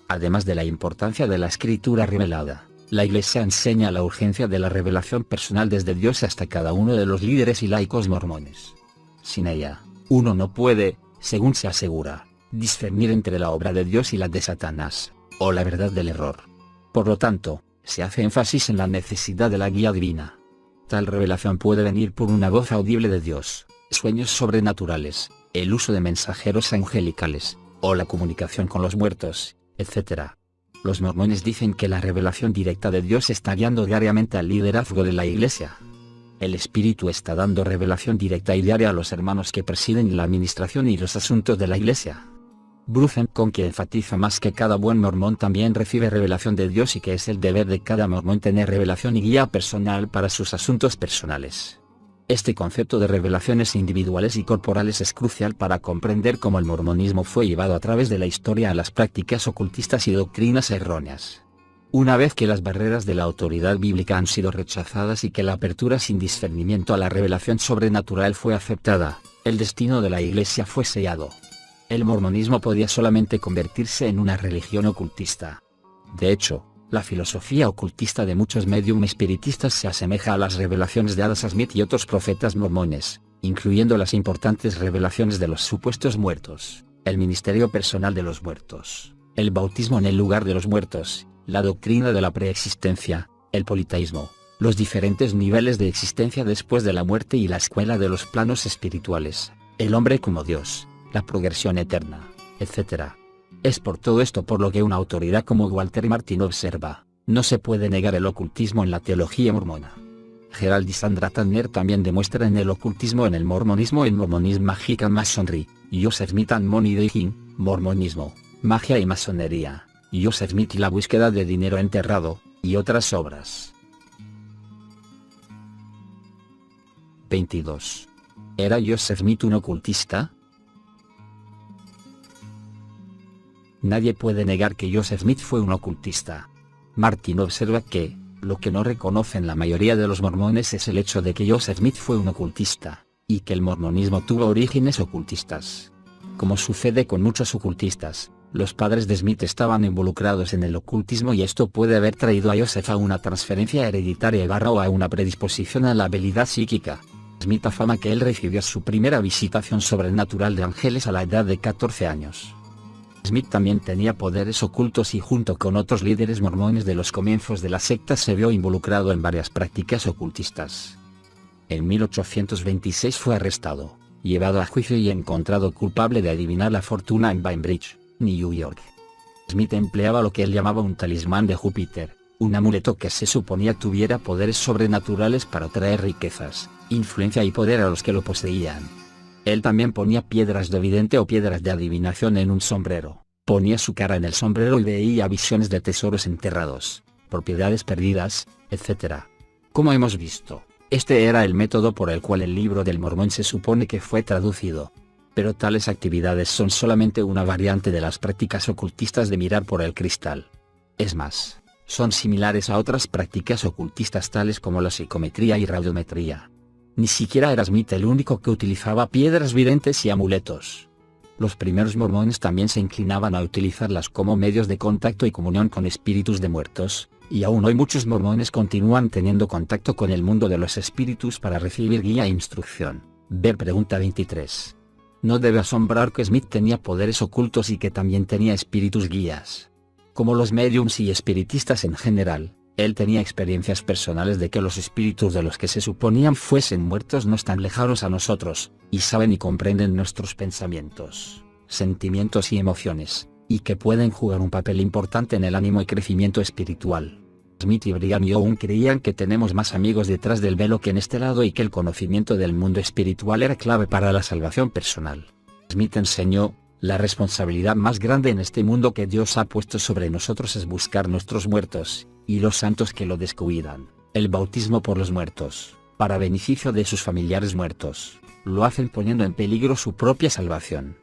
Además de la importancia de la escritura revelada, la Iglesia enseña la urgencia de la revelación personal desde Dios hasta cada uno de los líderes y laicos mormones. Sin ella, uno no puede, según se asegura, discernir entre la obra de Dios y la de Satanás, o la verdad del error. Por lo tanto, se hace énfasis en la necesidad de la guía divina. Tal revelación puede venir por una voz audible de Dios, sueños sobrenaturales, el uso de mensajeros angelicales, o la comunicación con los muertos, etc. Los mormones dicen que la revelación directa de Dios está guiando diariamente al liderazgo de la Iglesia. El Espíritu está dando revelación directa y diaria a los hermanos que presiden la administración y los asuntos de la Iglesia. Bruce Conkie enfatiza más que cada buen mormón también recibe revelación de Dios y que es el deber de cada mormón tener revelación y guía personal para sus asuntos personales. Este concepto de revelaciones individuales y corporales es crucial para comprender cómo el mormonismo fue llevado a través de la historia a las prácticas ocultistas y doctrinas erróneas. Una vez que las barreras de la autoridad bíblica han sido rechazadas y que la apertura sin discernimiento a la revelación sobrenatural fue aceptada, el destino de la Iglesia fue sellado. El mormonismo podía solamente convertirse en una religión ocultista. De hecho, la filosofía ocultista de muchos médium espiritistas se asemeja a las revelaciones de Ada Smith y otros profetas mormones, incluyendo las importantes revelaciones de los supuestos muertos, el ministerio personal de los muertos, el bautismo en el lugar de los muertos, la doctrina de la preexistencia, el politeísmo, los diferentes niveles de existencia después de la muerte y la escuela de los planos espirituales, el hombre como Dios, la progresión eterna, etc. Es por todo esto por lo que una autoridad como Walter Martin observa, no se puede negar el ocultismo en la teología mormona. Gerald y Sandra Tanner también demuestran el ocultismo en el mormonismo en Mormonism Magic and Masonry, Joseph Smith and Money Digging, Mormonismo, Magia y Masonería, Joseph Smith y la búsqueda de dinero enterrado, y otras obras. 22. ¿Era Joseph Smith un ocultista? Nadie puede negar que Joseph Smith fue un ocultista. Martin observa que, lo que no reconocen la mayoría de los mormones es el hecho de que Joseph Smith fue un ocultista, y que el mormonismo tuvo orígenes ocultistas. Como sucede con muchos ocultistas, los padres de Smith estaban involucrados en el ocultismo y esto puede haber traído a Joseph a una transferencia hereditaria o a una predisposición a la habilidad psíquica. Smith afirma que él recibió su primera visitación sobrenatural de ángeles a la edad de 14 años. Smith también tenía poderes ocultos y junto con otros líderes mormones de los comienzos de la secta se vio involucrado en varias prácticas ocultistas. En 1826 fue arrestado, llevado a juicio y encontrado culpable de adivinar la fortuna en Bainbridge, New York. Smith empleaba lo que él llamaba un talismán de Júpiter, un amuleto que se suponía tuviera poderes sobrenaturales para traer riquezas, influencia y poder a los que lo poseían. Él también ponía piedras de vidente o piedras de adivinación en un sombrero, ponía su cara en el sombrero y veía visiones de tesoros enterrados, propiedades perdidas, etc. Como hemos visto, este era el método por el cual el libro del Mormón se supone que fue traducido. Pero tales actividades son solamente una variante de las prácticas ocultistas de mirar por el cristal. Es más, son similares a otras prácticas ocultistas tales como la psicometría y radiometría. Ni siquiera era Smith el único que utilizaba piedras videntes y amuletos. Los primeros mormones también se inclinaban a utilizarlas como medios de contacto y comunión con espíritus de muertos, y aún hoy muchos mormones continúan teniendo contacto con el mundo de los espíritus para recibir guía e instrucción. Ver pregunta 23. No debe asombrar que Smith tenía poderes ocultos y que también tenía espíritus guías. Como los médiums y espiritistas en general, él tenía experiencias personales de que los espíritus de los que se suponían fuesen muertos no están lejanos a nosotros, y saben y comprenden nuestros pensamientos, sentimientos y emociones, y que pueden jugar un papel importante en el ánimo y crecimiento espiritual. Smith y Brigham Young creían que tenemos más amigos detrás del velo que en este lado y que el conocimiento del mundo espiritual era clave para la salvación personal. Smith enseñó, la responsabilidad más grande en este mundo que Dios ha puesto sobre nosotros es buscar nuestros muertos, y los santos que lo descuidan, el bautismo por los muertos, para beneficio de sus familiares muertos, lo hacen poniendo en peligro su propia salvación.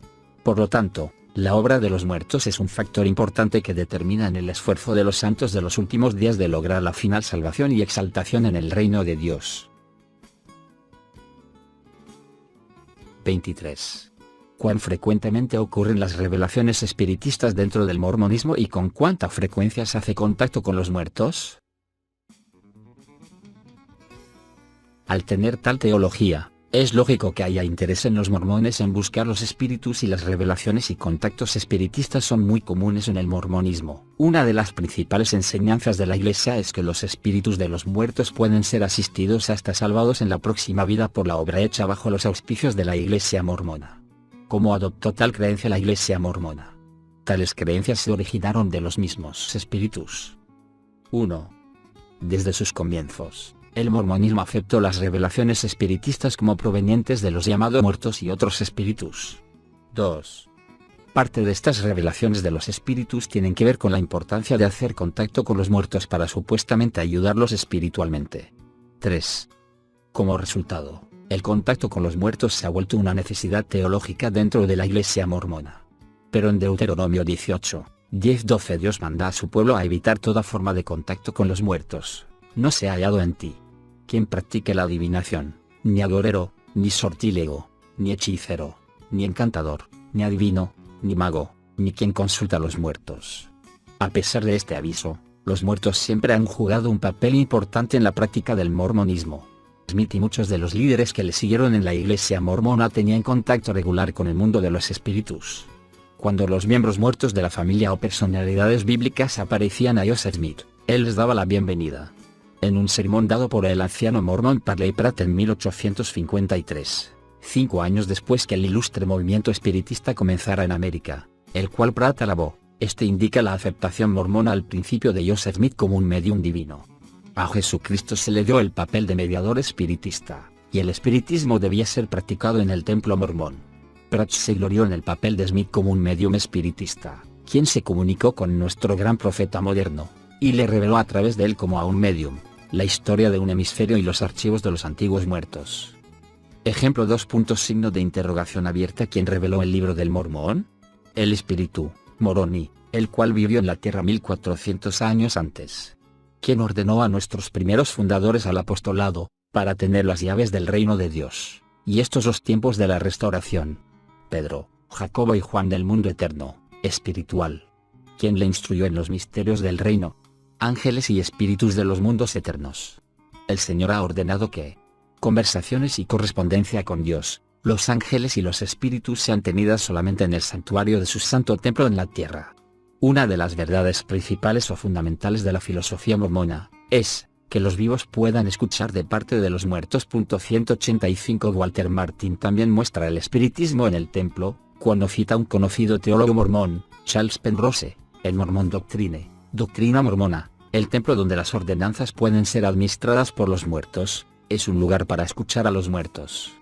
Por lo tanto, la obra de los muertos es un factor importante que determina en el esfuerzo de los santos de los últimos días de lograr la final salvación y exaltación en el reino de Dios. 23. ¿Cuán frecuentemente ocurren las revelaciones espiritistas dentro del mormonismo y con cuánta frecuencia se hace contacto con los muertos? Al tener tal teología, es lógico que haya interés en los mormones en buscar los espíritus y las revelaciones y contactos espiritistas son muy comunes en el mormonismo. Una de las principales enseñanzas de la Iglesia es que los espíritus de los muertos pueden ser asistidos hasta salvados en la próxima vida por la obra hecha bajo los auspicios de la Iglesia mormona. ¿Cómo adoptó tal creencia la Iglesia mormona? Tales creencias se originaron de los mismos espíritus. 1. Desde sus comienzos, el mormonismo aceptó las revelaciones espiritistas como provenientes de los llamados muertos y otros espíritus. 2. Parte de estas revelaciones de los espíritus tienen que ver con la importancia de hacer contacto con los muertos para supuestamente ayudarlos espiritualmente. 3. Como resultado, el contacto con los muertos se ha vuelto una necesidad teológica dentro de la Iglesia mormona. Pero en Deuteronomio 18, 10-12 Dios manda a su pueblo a evitar toda forma de contacto con los muertos. No se ha hallado en ti quien practique la adivinación, ni agorero, ni sortílego, ni hechicero, ni encantador, ni adivino, ni mago, ni quien consulta a los muertos. A pesar de este aviso, los muertos siempre han jugado un papel importante en la práctica del mormonismo. Smith y muchos de los líderes que le siguieron en la iglesia mormona tenían contacto regular con el mundo de los espíritus. Cuando los miembros muertos de la familia o personalidades bíblicas aparecían a Joseph Smith, él les daba la bienvenida. En un sermón dado por el anciano mormón Parley Pratt en 1853, 5 años después que el ilustre movimiento espiritista comenzara en América, el cual Pratt alabó, este indica la aceptación mormona al principio de Joseph Smith como un medium divino. A Jesucristo se le dio el papel de mediador espiritista, y el espiritismo debía ser practicado en el templo mormón. Pratt se glorió en el papel de Smith como un medium espiritista, quien se comunicó con nuestro gran profeta moderno, y le reveló a través de él como a un medium, la historia de un hemisferio y los archivos de los antiguos muertos. Ejemplo 2. Signo de interrogación abierta. ¿Quién reveló el libro del Mormón? El espíritu, Moroni, el cual vivió en la tierra 1400 años antes. Quien ordenó a nuestros primeros fundadores al apostolado, para tener las llaves del reino de Dios, y estos los tiempos de la restauración. Pedro, Jacobo y Juan del mundo eterno, espiritual. Quien le instruyó en los misterios del reino. Ángeles y espíritus de los mundos eternos. El Señor ha ordenado que conversaciones y correspondencia con Dios, los ángeles y los espíritus sean tenidas solamente en el santuario de su santo templo en la tierra. Una de las verdades principales o fundamentales de la filosofía mormona, es, que los vivos puedan escuchar de parte de los muertos. 185 Walter Martin también muestra el espiritismo en el templo, cuando cita a un conocido teólogo mormón, Charles Penrose, en Mormon Doctrine, Doctrina Mormona, el templo donde las ordenanzas pueden ser administradas por los muertos, es un lugar para escuchar a los muertos.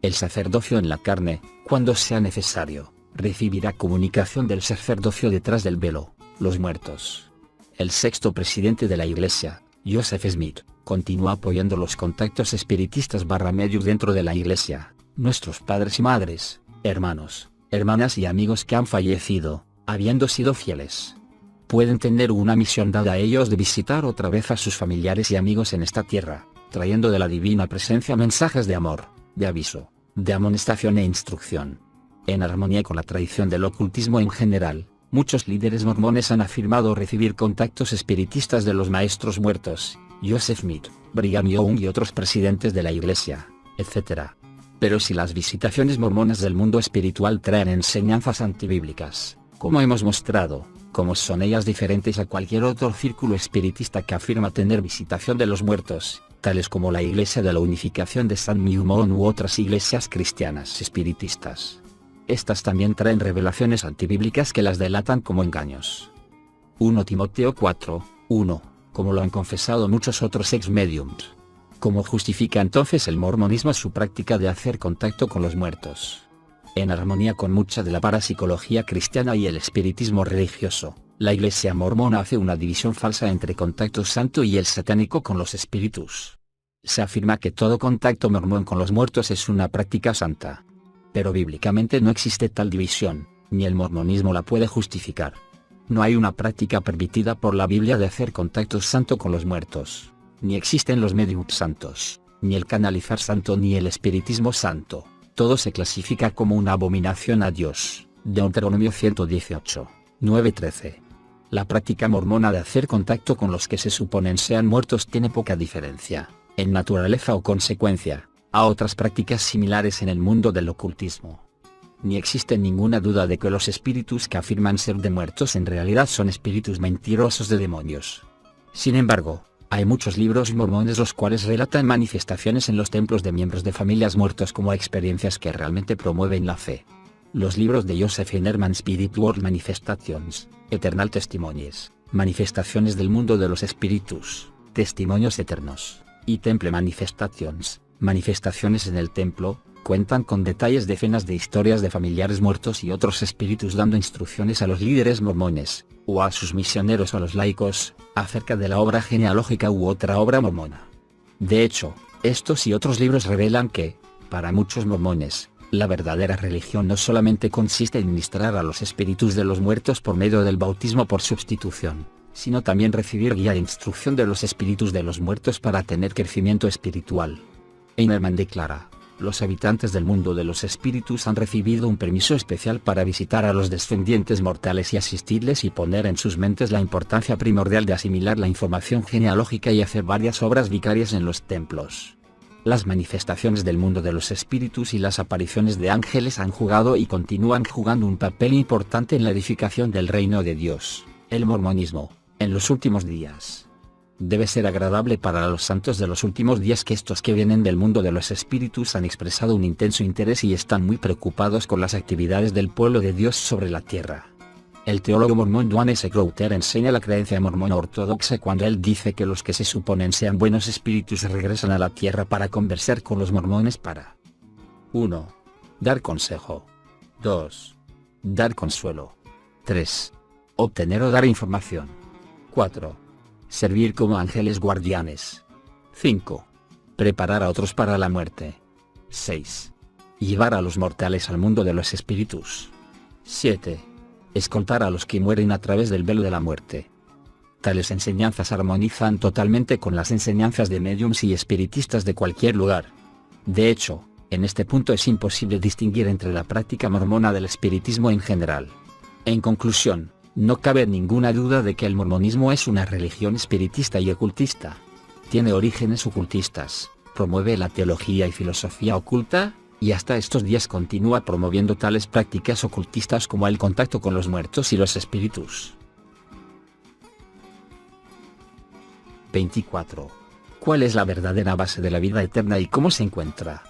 El sacerdocio en la carne, cuando sea necesario, recibirá comunicación del sacerdocio detrás del velo, los muertos. El sexto presidente de la iglesia, Joseph Smith, continúa apoyando los contactos espiritistas /medium dentro de la iglesia. Nuestros padres y madres, hermanos, hermanas y amigos que han fallecido, habiendo sido fieles, pueden tener una misión dada a ellos de visitar otra vez a sus familiares y amigos en esta tierra, trayendo de la divina presencia mensajes de amor, de aviso, de amonestación e instrucción. En armonía con la tradición del ocultismo en general, muchos líderes mormones han afirmado recibir contactos espiritistas de los maestros muertos, Joseph Smith, Brigham Young y otros presidentes de la iglesia, etc. Pero si las visitaciones mormonas del mundo espiritual traen enseñanzas antibíblicas, como hemos mostrado, ¿cómo son ellas diferentes a cualquier otro círculo espiritista que afirma tener visitación de los muertos, tales como la Iglesia de la Unificación de San Mormon u otras iglesias cristianas espiritistas? Estas también traen revelaciones antibíblicas que las delatan como engaños. 1 Timoteo 4, 1, como lo han confesado muchos otros ex-mediums. ¿Cómo justifica entonces el mormonismo su práctica de hacer contacto con los muertos? En armonía con mucha de la parapsicología cristiana y el espiritismo religioso, la iglesia mormona hace una división falsa entre contacto santo y el satánico con los espíritus. Se afirma que todo contacto mormón con los muertos es una práctica santa. Pero bíblicamente no existe tal división, ni el mormonismo la puede justificar. No hay una práctica permitida por la Biblia de hacer contacto santo con los muertos, ni existen los mediums santos, ni el canalizar santo ni el espiritismo santo. Todo se clasifica como una abominación a Dios. Deuteronomio 118, 9-13. La práctica mormona de hacer contacto con los que se suponen sean muertos tiene poca diferencia, en naturaleza o consecuencia, a otras prácticas similares en el mundo del ocultismo. Ni existe ninguna duda de que los espíritus que afirman ser de muertos en realidad son espíritus mentirosos de demonios. Sin embargo, hay muchos libros mormones los cuales relatan manifestaciones en los templos de miembros de familias muertos como experiencias que realmente promueven la fe. Los libros de Joseph Heinerman Spirit World Manifestations, Eternal Testimonies, Manifestaciones del mundo de los espíritus, Testimonios eternos, y Temple Manifestations, Manifestaciones en el templo, Cuentan con detalles decenas de historias de familiares muertos y otros espíritus dando instrucciones a los líderes mormones, o a sus misioneros o a los laicos, acerca de la obra genealógica u otra obra mormona. De hecho, estos y otros libros revelan que, para muchos mormones, la verdadera religión no solamente consiste en ministrar a los espíritus de los muertos por medio del bautismo por sustitución, sino también recibir guía e instrucción de los espíritus de los muertos para tener crecimiento espiritual. Einerman declara: los habitantes del mundo de los espíritus han recibido un permiso especial para visitar a los descendientes mortales y asistirles y poner en sus mentes la importancia primordial de asimilar la información genealógica y hacer varias obras vicarias en los templos. Las manifestaciones del mundo de los espíritus y las apariciones de ángeles han jugado y continúan jugando un papel importante en la edificación del reino de Dios, el mormonismo, en los últimos días. Debe ser agradable para los santos de los últimos días que estos que vienen del mundo de los espíritus han expresado un intenso interés y están muy preocupados con las actividades del pueblo de Dios sobre la tierra. El teólogo mormón Duane S. Crowther enseña la creencia mormona ortodoxa cuando él dice que los que se suponen sean buenos espíritus regresan a la tierra para conversar con los mormones para 1. Dar consejo. 2. Dar consuelo. 3. Obtener o dar información. 4. Servir como ángeles guardianes. 5. Preparar a otros para la muerte. 6. Llevar a los mortales al mundo de los espíritus. 7. Escoltar a los que mueren a través del velo de la muerte. Tales enseñanzas armonizan totalmente con las enseñanzas de médiums y espiritistas de cualquier lugar. De hecho, en este punto es imposible distinguir entre la práctica mormona del espiritismo en general. En conclusión, no cabe ninguna duda de que el mormonismo es una religión espiritista y ocultista. Tiene orígenes ocultistas, promueve la teología y filosofía oculta, y hasta estos días continúa promoviendo tales prácticas ocultistas como el contacto con los muertos y los espíritus. 24. ¿Cuál es la verdadera base de la vida eterna y cómo se encuentra?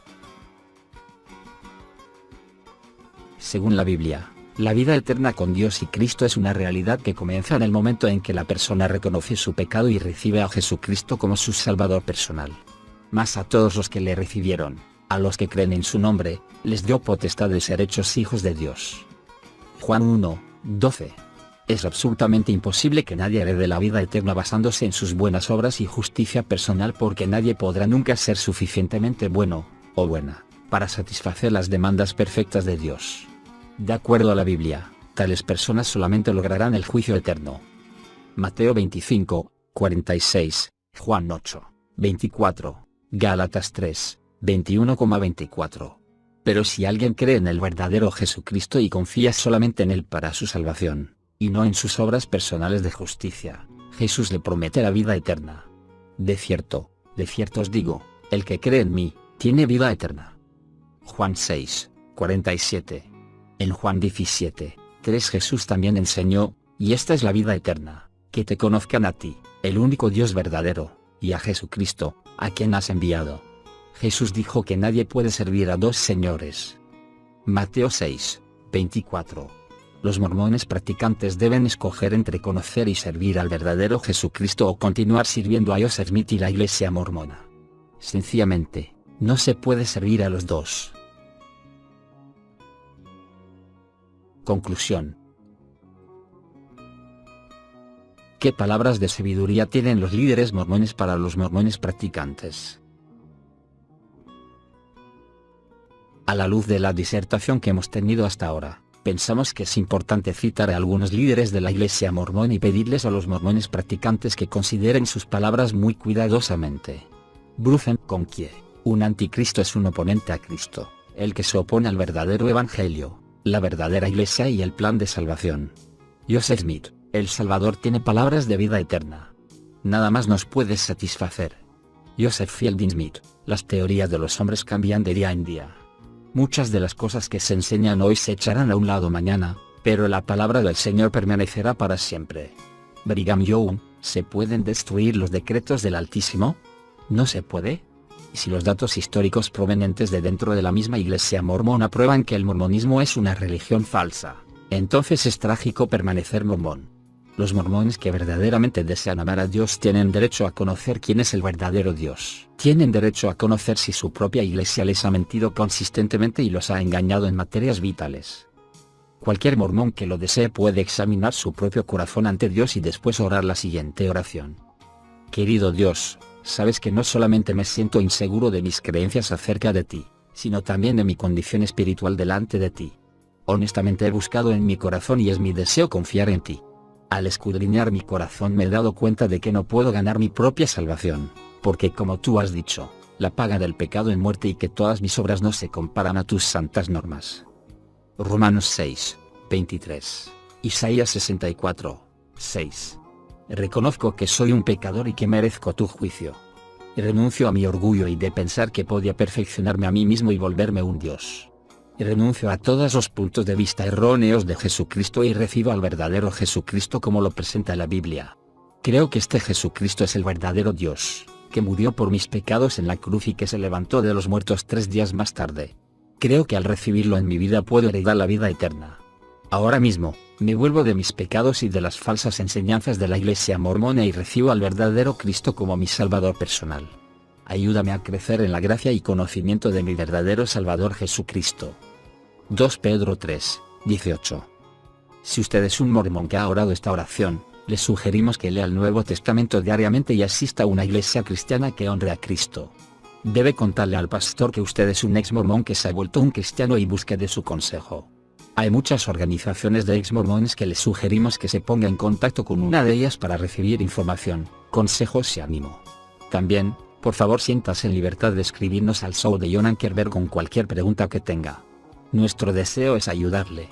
Según la Biblia, la vida eterna con Dios y Cristo es una realidad que comienza en el momento en que la persona reconoce su pecado y recibe a Jesucristo como su Salvador personal. Mas a todos los que le recibieron, a los que creen en su nombre, les dio potestad de ser hechos hijos de Dios. Juan 1, 12. Es absolutamente imposible que nadie herede la vida eterna basándose en sus buenas obras y justicia personal porque nadie podrá nunca ser suficientemente bueno, o buena, para satisfacer las demandas perfectas de Dios. De acuerdo a la Biblia, tales personas solamente lograrán el juicio eterno. Mateo 25, 46, Juan 8, 24, Gálatas 3, 21,24. Pero si alguien cree en el verdadero Jesucristo y confía solamente en Él para su salvación, y no en sus obras personales de justicia, Jesús le promete la vida eterna. De cierto os digo, el que cree en mí, tiene vida eterna. Juan 6, 47. En Juan 17, 3 Jesús también enseñó, y esta es la vida eterna, que te conozcan a ti, el único Dios verdadero, y a Jesucristo, a quien has enviado. Jesús dijo que nadie puede servir a dos señores. Mateo 6, 24. Los mormones practicantes deben escoger entre conocer y servir al verdadero Jesucristo o continuar sirviendo a Joseph Smith y la Iglesia mormona. Sencillamente, no se puede servir a los dos. Conclusión. ¿Qué palabras de sabiduría tienen los líderes mormones para los mormones practicantes? A la luz de la disertación que hemos tenido hasta ahora, pensamos que es importante citar a algunos líderes de la Iglesia mormona y pedirles a los mormones practicantes que consideren sus palabras muy cuidadosamente. Bruce M. Conkie, un anticristo es un oponente a Cristo, el que se opone al verdadero evangelio, la verdadera Iglesia y el plan de salvación. Joseph Smith, el Salvador tiene palabras de vida eterna. Nada más nos puede satisfacer. Joseph Fielding Smith, las teorías de los hombres cambian de día en día. Muchas de las cosas que se enseñan hoy se echarán a un lado mañana, pero la palabra del Señor permanecerá para siempre. Brigham Young, ¿se pueden destruir los decretos del Altísimo? ¿No se puede? Si los datos históricos provenientes de dentro de la misma Iglesia mormona prueban que el mormonismo es una religión falsa, entonces es trágico permanecer mormón. Los mormones que verdaderamente desean amar a Dios tienen derecho a conocer quién es el verdadero Dios. Tienen derecho a conocer si su propia iglesia les ha mentido consistentemente y los ha engañado en materias vitales. Cualquier mormón que lo desee puede examinar su propio corazón ante Dios y después orar la siguiente oración. Querido Dios, sabes que no solamente me siento inseguro de mis creencias acerca de ti, sino también de mi condición espiritual delante de ti. Honestamente he buscado en mi corazón y es mi deseo confiar en ti. Al escudriñar mi corazón me he dado cuenta de que no puedo ganar mi propia salvación, porque como tú has dicho, la paga del pecado es muerte y que todas mis obras no se comparan a tus santas normas. Romanos 6, 23. Isaías 64, 6. Reconozco que soy un pecador y que merezco tu juicio. Y renuncio a mi orgullo y de pensar que podía perfeccionarme a mí mismo y volverme un Dios. Y renuncio a todos los puntos de vista erróneos de Jesucristo y recibo al verdadero Jesucristo como lo presenta la Biblia. Creo que este Jesucristo es el verdadero Dios, que murió por mis pecados en la cruz y que se levantó de los muertos 3 días más tarde. Creo que al recibirlo en mi vida puedo heredar la vida eterna. Ahora mismo, me vuelvo de mis pecados y de las falsas enseñanzas de la Iglesia mormona y recibo al verdadero Cristo como mi Salvador personal. Ayúdame a crecer en la gracia y conocimiento de mi verdadero Salvador Jesucristo. 2 Pedro 3, 18. Si usted es un mormón que ha orado esta oración, le sugerimos que lea el Nuevo Testamento diariamente y asista a una iglesia cristiana que honre a Cristo. Debe contarle al pastor que usted es un ex mormón que se ha vuelto un cristiano y busque de su consejo. Hay muchas organizaciones de ex mormones que le sugerimos que se ponga en contacto con una de ellas para recibir información, consejos y ánimo. También, por favor siéntase en libertad de escribirnos al show de John Ankerberg con cualquier pregunta que tenga. Nuestro deseo es ayudarle.